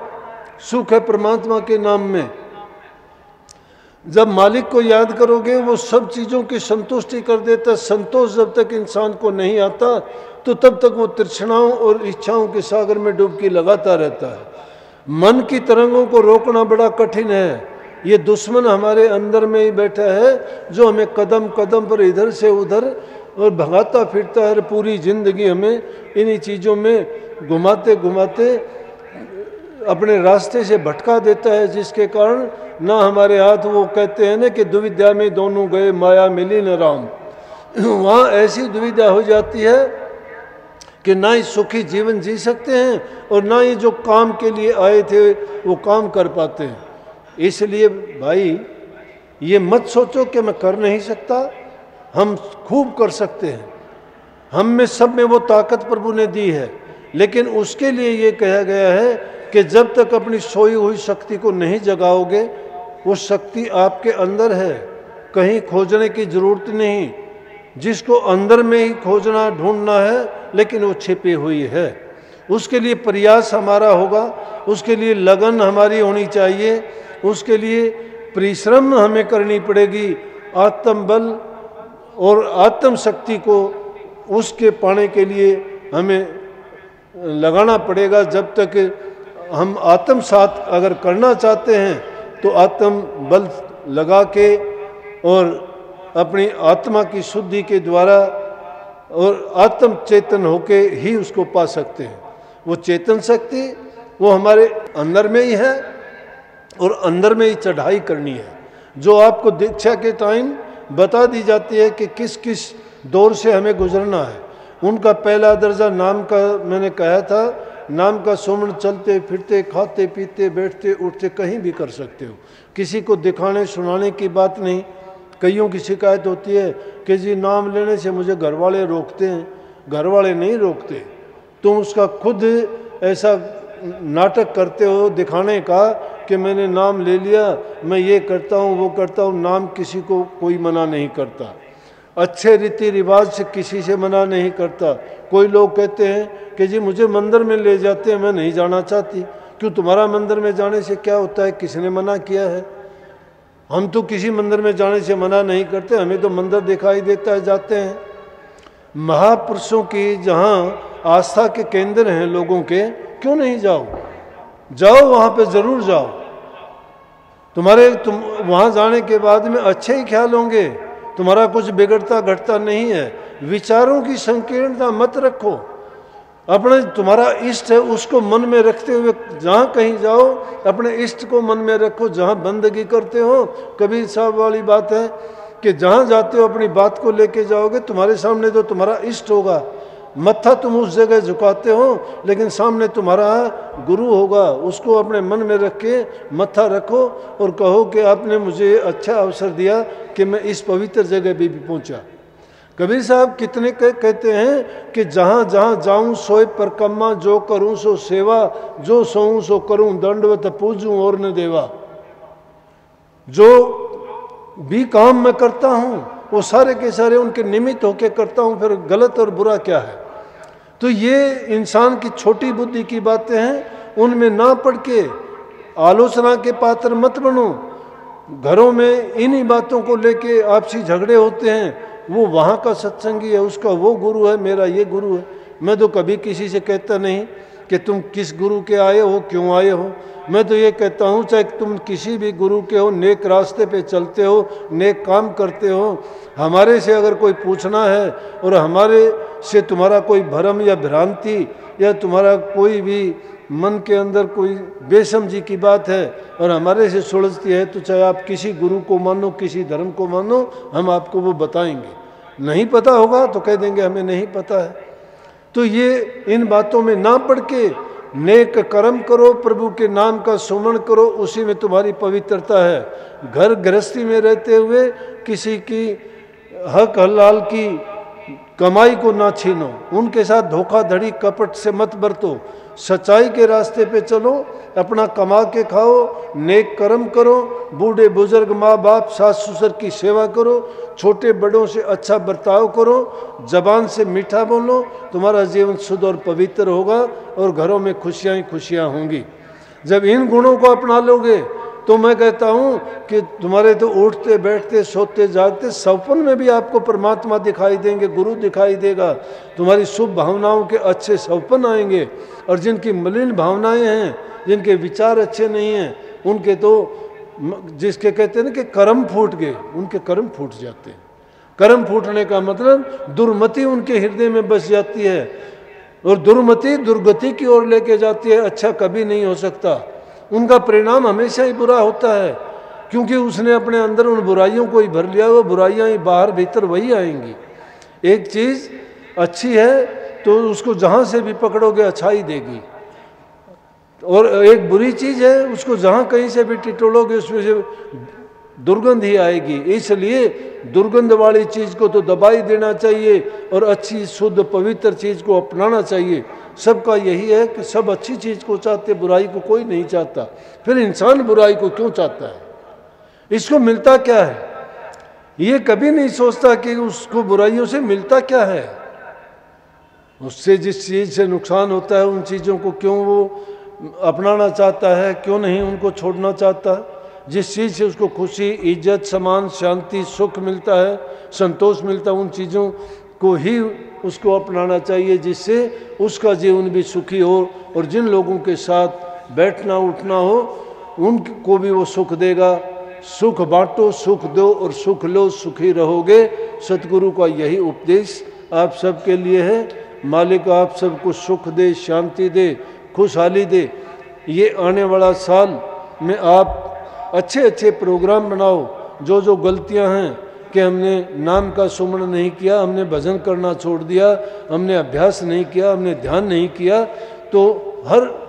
सुख है परमात्मा के नाम में। जब मालिक को याद करोगे वो सब चीज़ों की संतुष्टि कर देता है। संतोष जब तक इंसान को नहीं आता तो तब तक वो तृष्णाओं और इच्छाओं के सागर में डुबकी लगाता रहता है। मन की तरंगों को रोकना बड़ा कठिन है। ये दुश्मन हमारे अंदर में ही बैठा है जो हमें कदम कदम पर इधर से उधर और भगाता फिरता है। पूरी जिंदगी हमें इन्हीं चीज़ों में घुमाते घुमाते अपने रास्ते से भटका देता है, जिसके कारण ना हमारे हाथ, वो कहते हैं ना कि दुविधा में दोनों गए माया मिली न राम। वहाँ ऐसी दुविधा हो जाती है कि ना ही सुखी जीवन जी सकते हैं और ना ही जो काम के लिए आए थे वो काम कर पाते हैं। इसलिए भाई ये मत सोचो कि मैं कर नहीं सकता, हम खूब कर सकते हैं। हम में सब में वो ताकत प्रभु ने दी है, लेकिन उसके लिए ये कहा गया है कि जब तक अपनी सोई हुई शक्ति को नहीं जगाओगे, वो शक्ति आपके अंदर है, कहीं खोजने की जरूरत नहीं। जिसको अंदर में ही खोजना ढूंढना है, लेकिन वो छिपी हुई है। उसके लिए प्रयास हमारा होगा, उसके लिए लगन हमारी होनी चाहिए, उसके लिए परिश्रम हमें करनी पड़ेगी। आत्मबल और आत्म शक्ति को उसके पाने के लिए हमें लगाना पड़ेगा। जब तक हम आत्मसात अगर करना चाहते हैं तो आत्म बल लगा के और अपनी आत्मा की शुद्धि के द्वारा और आत्म चेतन होके ही उसको पा सकते हैं। वो चेतन शक्ति वो हमारे अंदर में ही है और अंदर में ही चढ़ाई करनी है, जो आपको दीक्षा के टाइम बता दी जाती है कि किस किस दौर से हमें गुजरना है। उनका पहला दर्जा नाम का, मैंने कहा था, नाम का सुमरण चलते फिरते खाते पीते बैठते उठते कहीं भी कर सकते हो। किसी को दिखाने सुनाने की बात नहीं। कईयों की शिकायत होती है कि जी नाम लेने से मुझे घर वाले रोकते हैं। घर वाले नहीं रोकते, तुम उसका खुद ऐसा नाटक करते हो दिखाने का कि मैंने नाम ले लिया, मैं ये करता हूँ वो करता हूँ। नाम किसी को कोई मना नहीं करता, अच्छे रीति रिवाज से किसी से मना नहीं करता। कोई लोग कहते हैं कि जी मुझे मंदिर में ले जाते हैं, मैं नहीं जाना चाहती। क्यों, तुम्हारा मंदिर में जाने से क्या होता है, किसने मना किया है? हम तो किसी मंदिर में जाने से मना नहीं करते, हमें तो मंदिर दिखाई देता है, जाते हैं। महापुरुषों की जहाँ आस्था के केंद्र हैं लोगों के, क्यों नहीं जाओ? जाओ, वहाँ पे जरूर जाओ। तुम वहाँ जाने के बाद में अच्छे ही ख्याल होंगे, तुम्हारा कुछ बिगड़ता घटता नहीं है। विचारों की संकीर्णता मत रखो, अपने तुम्हारा इष्ट है उसको मन में रखते हुए जहाँ कहीं जाओ अपने इष्ट को मन में रखो। जहाँ बंदगी करते हो, कबीर साहब वाली बात है कि जहाँ जाते हो अपनी बात को लेके जाओगे, तुम्हारे सामने जो तुम्हारा इष्ट होगा, मत्था तुम उस जगह झुकाते हो लेकिन सामने तुम्हारा गुरु होगा, उसको अपने मन में रख के मत्था रखो और कहो कि आपने मुझे अच्छा अवसर दिया कि मैं इस पवित्र जगह भी पहुँचा। कबीर साहब कितने कहते हैं कि जहाँ जहाँ जाऊँ सोए परकम्मा, जो करूँ सो सेवा, जो सोऊँ सो करूँ दंडवत पूजूँ और न देवा। जो भी काम मैं करता हूँ वो सारे के सारे उनके निमित्त होके करता हूँ, फिर गलत और बुरा क्या है? तो ये इंसान की छोटी बुद्धि की बातें हैं, उनमें ना पड़ के आलोचना के पात्र मत बनो। घरों में इन्हीं बातों को लेके आपसी झगड़े होते हैं। वो वहाँ का सत्संगी है, उसका वो गुरु है, मेरा ये गुरु है। मैं तो कभी किसी से कहता नहीं कि तुम किस गुरु के आए हो, क्यों आए हो। मैं तो ये कहता हूँ चाहे तुम किसी भी गुरु के हो, नेक रास्ते पे चलते हो, नेक काम करते हो, हमारे से अगर कोई पूछना है और हमारे से तुम्हारा कोई भ्रम या भ्रांति या तुम्हारा कोई भी मन के अंदर कोई बेसमझी की बात है और हमारे से सुलझती है, तो चाहे आप किसी गुरु को मानो, किसी धर्म को मानो, हम आपको वो बताएंगे। नहीं पता होगा तो कह देंगे हमें नहीं पता है। तो ये इन बातों में ना पड़ के नेक कर्म करो, प्रभु के नाम का सुमरण करो, उसी में तुम्हारी पवित्रता है। घर गृहस्थी में रहते हुए किसी की हक हलाल की कमाई को ना छीनो, उनके साथ धोखाधड़ी कपट से मत बरतो, सच्चाई के रास्ते पे चलो, अपना कमा के खाओ, नेक कर्म करो, बूढ़े बुजुर्ग माँ बाप सास ससुर की सेवा करो, छोटे बड़ों से अच्छा बर्ताव करो, जबान से मीठा बोलो, तुम्हारा जीवन शुद्ध और पवित्र होगा और घरों में खुशियाँ ही खुशियाँ होंगी। जब इन गुणों को अपना लोगे तो मैं कहता हूँ कि तुम्हारे तो उठते बैठते सोते जागते सपन में भी आपको परमात्मा दिखाई देंगे, गुरु दिखाई देगा, तुम्हारी शुभ भावनाओं के अच्छे सपन आएंगे। और जिनकी मलिन भावनाएं हैं, जिनके विचार अच्छे नहीं हैं, उनके तो जिसके कहते हैं ना कि कर्म फूट गए, उनके कर्म फूट जाते हैं। कर्म फूटने का मतलब दुर्मति उनके हृदय में बस जाती है, और दुर्मति दुर्गति की ओर लेके जाती है, अच्छा कभी नहीं हो सकता। उनका परिणाम हमेशा ही बुरा होता है, क्योंकि उसने अपने अंदर उन बुराइयों को ही भर लिया, वो बुराइयां ही बाहर भीतर वही आएंगी। एक चीज़ अच्छी है तो उसको जहाँ से भी पकड़ोगे अच्छाई देगी, और एक बुरी चीज़ है उसको जहाँ कहीं से भी टिटोलोगे उसमें से दुर्गंध ही आएगी। इसलिए दुर्गंध वाली चीज़ को तो दबा ही देना चाहिए और अच्छी शुद्ध पवित्र चीज़ को अपनाना चाहिए। सबका यही है कि सब अच्छी चीज़ को चाहते, बुराई को कोई नहीं चाहता। फिर इंसान बुराई को क्यों चाहता है? इसको मिलता क्या है? ये कभी नहीं सोचता कि उसको बुराइयों से मिलता क्या है। उससे जिस चीज़ से नुकसान होता है उन चीज़ों को क्यों वो अपनाना चाहता है, क्यों नहीं उनको छोड़ना चाहता? जिस चीज़ से उसको खुशी, इज्जत, सम्मान, शांति, सुख मिलता है, संतोष मिलता है, उन चीज़ों को ही उसको अपनाना चाहिए, जिससे उसका जीवन भी सुखी हो और जिन लोगों के साथ बैठना उठना हो उनको भी वो सुख देगा। सुख बांटो, सुख दो और सुख लो, सुखी रहोगे। सतगुरु का यही उपदेश आप सबके लिए है। मालिक आप सबको सुख दे, शांति दे, खुशहाली दे। ये आने वाला साल में आप अच्छे अच्छे प्रोग्राम बनाओ। जो जो गलतियां हैं कि हमने नाम का सुमरण नहीं किया, हमने भजन करना छोड़ दिया, हमने अभ्यास नहीं किया, हमने ध्यान नहीं किया, तो हर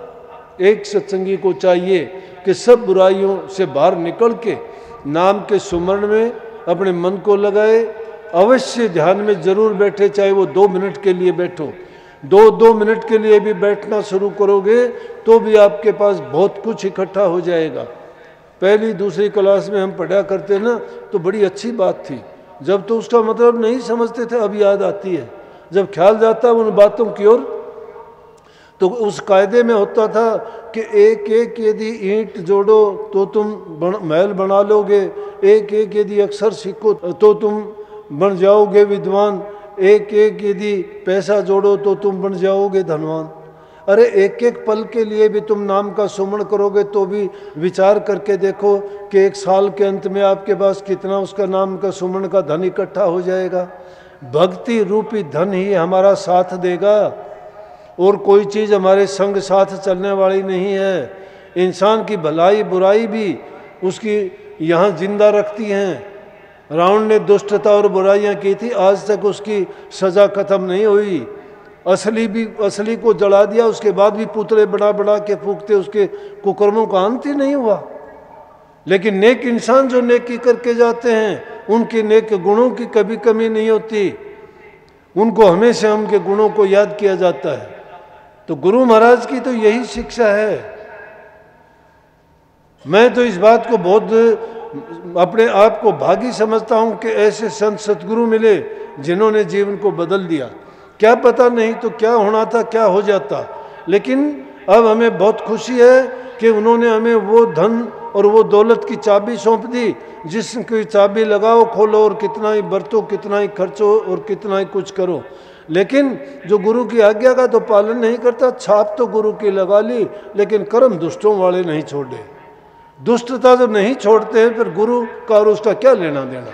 एक सत्संगी को चाहिए कि सब बुराइयों से बाहर निकल के नाम के सुमरण में अपने मन को लगाए। अवश्य ध्यान में जरूर बैठे, चाहे वो 2 मिनट के लिए बैठो। 2 मिनट के लिए भी बैठना शुरू करोगे तो भी आपके पास बहुत कुछ इकट्ठा हो जाएगा। पहली दूसरी क्लास में हम पढ़ा करते ना तो बड़ी अच्छी बात थी, जब तो उसका मतलब नहीं समझते थे, अब याद आती है। जब ख्याल जाता उन बातों की ओर तो उस कायदे में होता था कि एक एक यदि ईंट जोड़ो तो तुम महल बना लोगे, एक एक यदि अक्षर सीखो तो तुम बन जाओगे विद्वान, एक एक यदि पैसा जोड़ो तो तुम बन जाओगे धनवान। अरे एक एक पल के लिए भी तुम नाम का सुमरण करोगे तो भी विचार करके देखो कि एक साल के अंत में आपके पास कितना उसका नाम का सुमरण का धन इकट्ठा हो जाएगा। भक्ति रूपी धन ही हमारा साथ देगा और कोई चीज़ हमारे संग साथ चलने वाली नहीं है। इंसान की भलाई बुराई भी उसकी यहाँ जिंदा रखती हैं। रावण ने दुष्टता और बुराइयाँ की थी, आज तक उसकी सज़ा खत्म नहीं हुई। असली को जला दिया, उसके बाद भी पुतले बना बना के फूकते, उसके कुकर्मों का अंत ही नहीं हुआ। लेकिन नेक इंसान जो नेकी करके जाते हैं उनके नेक गुणों की कभी कमी नहीं होती, उनको हमेशा उनके गुणों को याद किया जाता है। तो गुरु महाराज की तो यही शिक्षा है। मैं तो इस बात को बहुत अपने आप को भागी समझता हूं कि ऐसे संत सतगुरु मिले जिन्होंने जीवन को बदल दिया। क्या पता नहीं तो क्या होना था, क्या हो जाता, लेकिन अब हमें बहुत खुशी है कि उन्होंने हमें वो धन और वो दौलत की चाबी सौंप दी, जिसकी चाबी लगाओ खोलो और कितना ही बरतो, कितना ही खर्चो और कितना ही कुछ करो। लेकिन जो गुरु की आज्ञा का तो पालन नहीं करता, छाप तो गुरु की लगा ली लेकिन कर्म दुष्टों वाले नहीं छोड़े। दुष्टता जो नहीं छोड़ते हैं फिर गुरु का और उसका क्या लेना देना।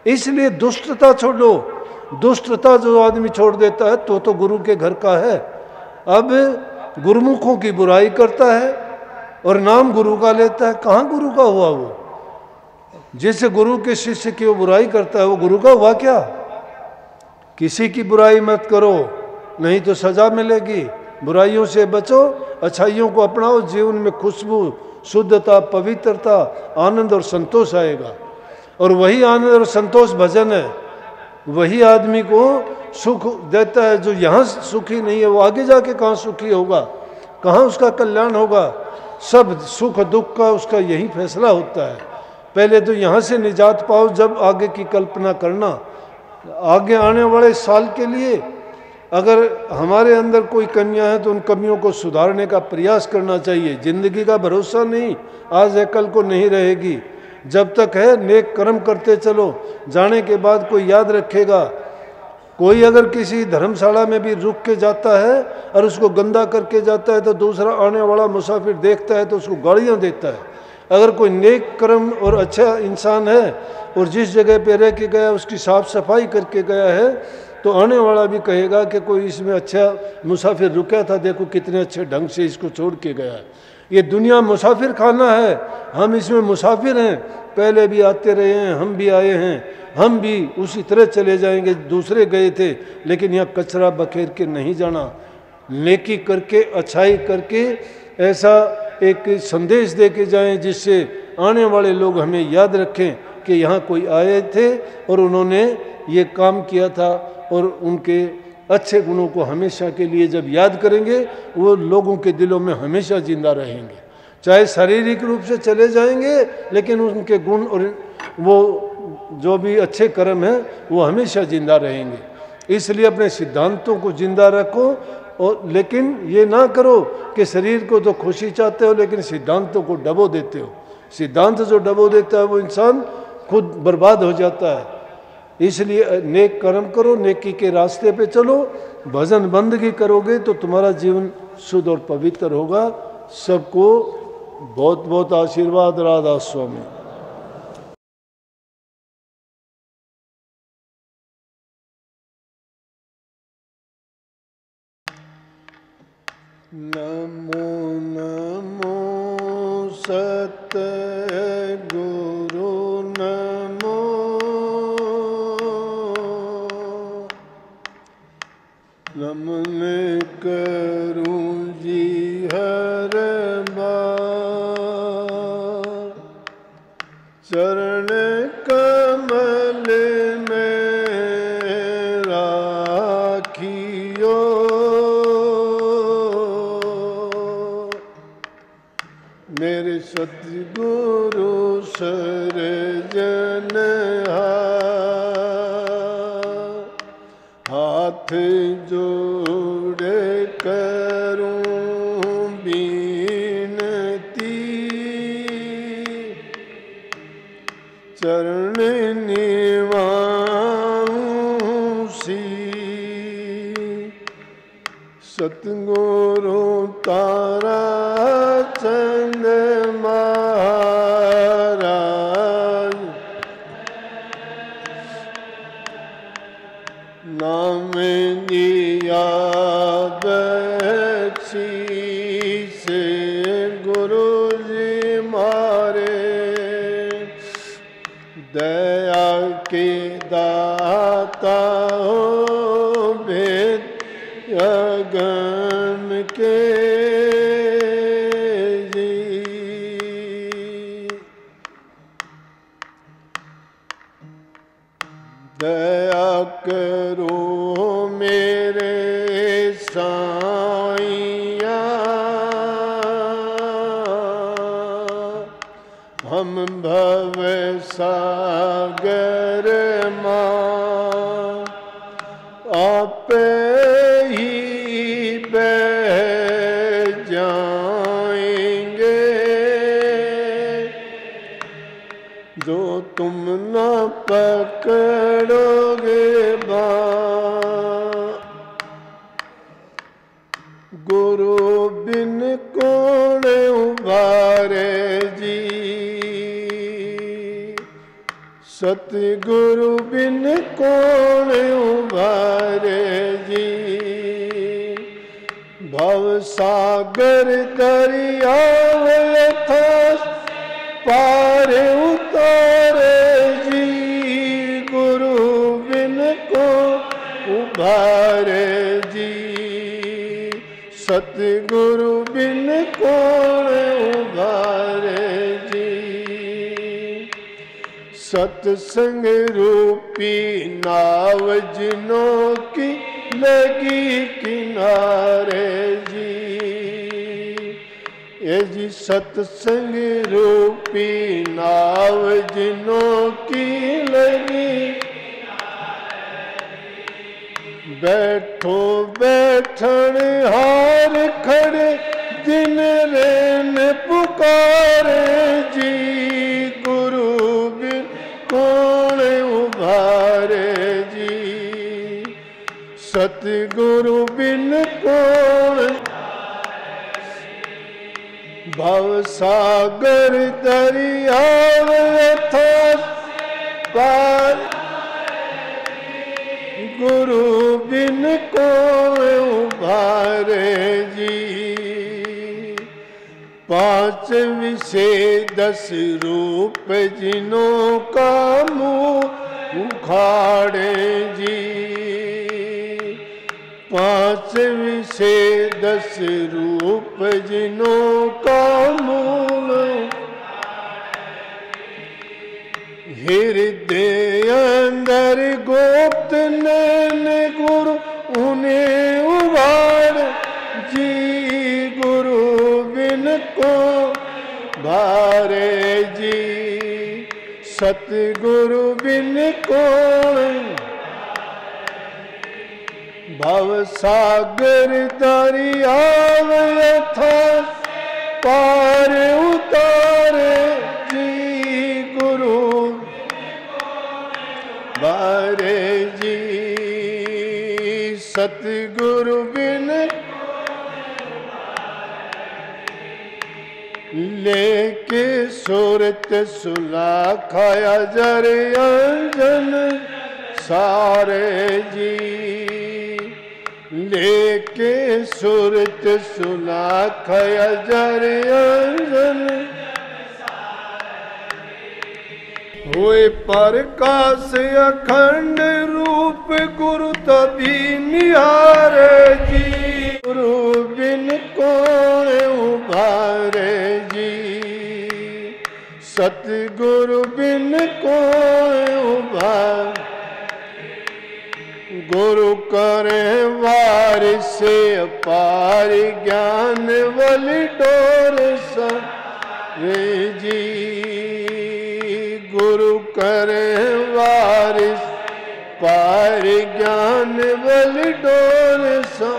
इसलिए दुष्टता छोड़ो। दुष्टता जो आदमी छोड़ देता है तो गुरु के घर का है। अब गुरुमुखों की बुराई करता है और नाम गुरु का लेता है, कहाँ गुरु का हुआ वो? जिस गुरु के शिष्य की वो बुराई करता है वो गुरु का हुआ क्या? किसी की बुराई मत करो, नहीं तो सजा मिलेगी। बुराइयों से बचो, अच्छाइयों को अपनाओ, जीवन में खुशबू, शुद्धता, पवित्रता, आनंद और संतोष आएगा। और वही आनंद और संतोष भजन है, वही आदमी को सुख देता है। जो यहाँ सुखी नहीं है वो आगे जाके कहाँ सुखी होगा, कहाँ उसका कल्याण होगा। सब सुख दुख का उसका यही फैसला होता है। पहले तो यहाँ से निजात पाओ, जब आगे की कल्पना करना। आगे आने वाले साल के लिए अगर हमारे अंदर कोई कमियां हैं तो उन कमियों को सुधारने का प्रयास करना चाहिए। जिंदगी का भरोसा नहीं, आज है कल को नहीं रहेगी। जब तक है नेक कर्म करते चलो, जाने के बाद कोई याद रखेगा। कोई अगर किसी धर्मशाला में भी रुक के जाता है और उसको गंदा करके जाता है तो दूसरा आने वाला मुसाफिर देखता है तो उसको गालियाँ देता है। अगर कोई नेक कर्म और अच्छा इंसान है और जिस जगह पे रह के गया उसकी साफ सफाई करके गया है, तो आने वाला भी कहेगा कि कोई इसमें अच्छा मुसाफिर रुका था, देखो कितने अच्छे ढंग से इसको छोड़ के गया है। ये दुनिया मुसाफिर खाना है, हम इसमें मुसाफिर हैं, पहले भी आते रहे हैं, हम भी आए हैं, हम भी उसी तरह चले जाएंगे। दूसरे गए थे, लेकिन यहाँ कचरा बखेर के नहीं जाना, नेकी करके अच्छाई करके ऐसा एक संदेश दे के जाएं जिससे आने वाले लोग हमें याद रखें कि यहाँ कोई आए थे और उन्होंने ये काम किया था, और उनके अच्छे गुणों को हमेशा के लिए जब याद करेंगे वो लोगों के दिलों में हमेशा जिंदा रहेंगे। चाहे शारीरिक रूप से चले जाएंगे, लेकिन उनके गुण और वो जो भी अच्छे कर्म हैं वो हमेशा जिंदा रहेंगे। इसलिए अपने सिद्धांतों को जिंदा रखो, और लेकिन ये ना करो कि शरीर को तो खुशी चाहते हो लेकिन सिद्धांतों को डबो देते हो। सिद्धांत जो डबो देता है वो इंसान खुद बर्बाद हो जाता है। इसलिए नेक कर्म करो, नेकी के रास्ते पे चलो, भजन बंदगी करोगे तो तुम्हारा जीवन शुद्ध और पवित्र होगा। सबको बहुत बहुत आशीर्वाद। राधा स्वामी। नमो नमो सतगुरु नमो, नमन करूं जी हर बार, चरण कमल में राखियो, मेरे सतगुरु सरजनहार, हाथ जोड़े करूं बीनती, चरण निवाऊं सी, सतगुरु तारा चंद महाराज, नाम दिया बख्शीश गुरु जी मारे, दया के दाता हो भेद अगम के जी, दया करो मेरे साईया, हम भव सागर मां आप ही बह जाएंगे, जो तुम न पकड़ोगे बाँ, गुरु बिन कौन उबारे जी, सतगुरु बिन कौन उबारे जी, भव सागर दरिया था पार उतारे जी, गुरु बिन को उबारे जी, सतगुरु बिन कौन उबारे जी, सत्संग रूपी नाव जिनों की लगी किनारे जी, ये जी सत्संग रूपी नाव जिनों की लगी, बैठो बैठन हार खड़े दिन रेन पुकारे जी, गुरु बिन कौन उभारे जी, सतगुरु बिन कौन, भव सागर दरियाव अथाह पार, गुरु बिन कोई उबारे जी। पांच विषय 10 रूप जिनों का मुँह उखाड़े जी। पांच विषय 10 रूप जिनों का मूल, हृदय अंदर गुप्त नैन गुरु उन्हें उबार जी। गुरु बिन को भारे जी, सतगुरु बिन कौन। भव सागर दरियाव अथाह पार उतारे जी। गुरु बारे जी, सतगुरु बिन लेके सूरत सुलाखाया जर अंजन सारे जी। लेके सूरत सुलाखाया जर अंजन, हुए प्रकाश अखंड रूप गुरु तभी निहारे जी। गुरु बिन कौन उबारे जी, सतगुरु बिन कौन उबारे। गुरु करे वारिस अपार ज्ञान वली डोर सारे जी। गुरु करे वारिस पार ज्ञान वली डोर सा।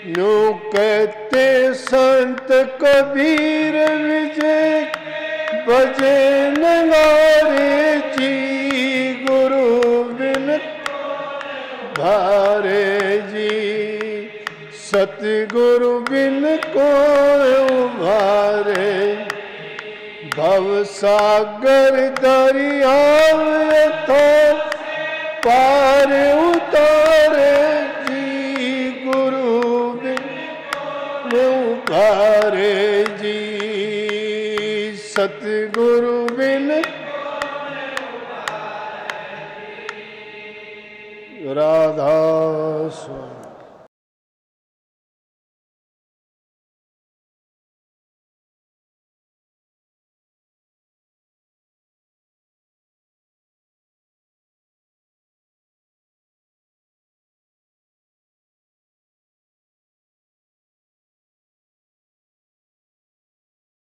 यूं कहते संत कबीर विजय बजे नगारे जी। गुरु बिन भारे जी, सतगुरु बिन कोई उबारे। भव सागर दरियाव अथाह पार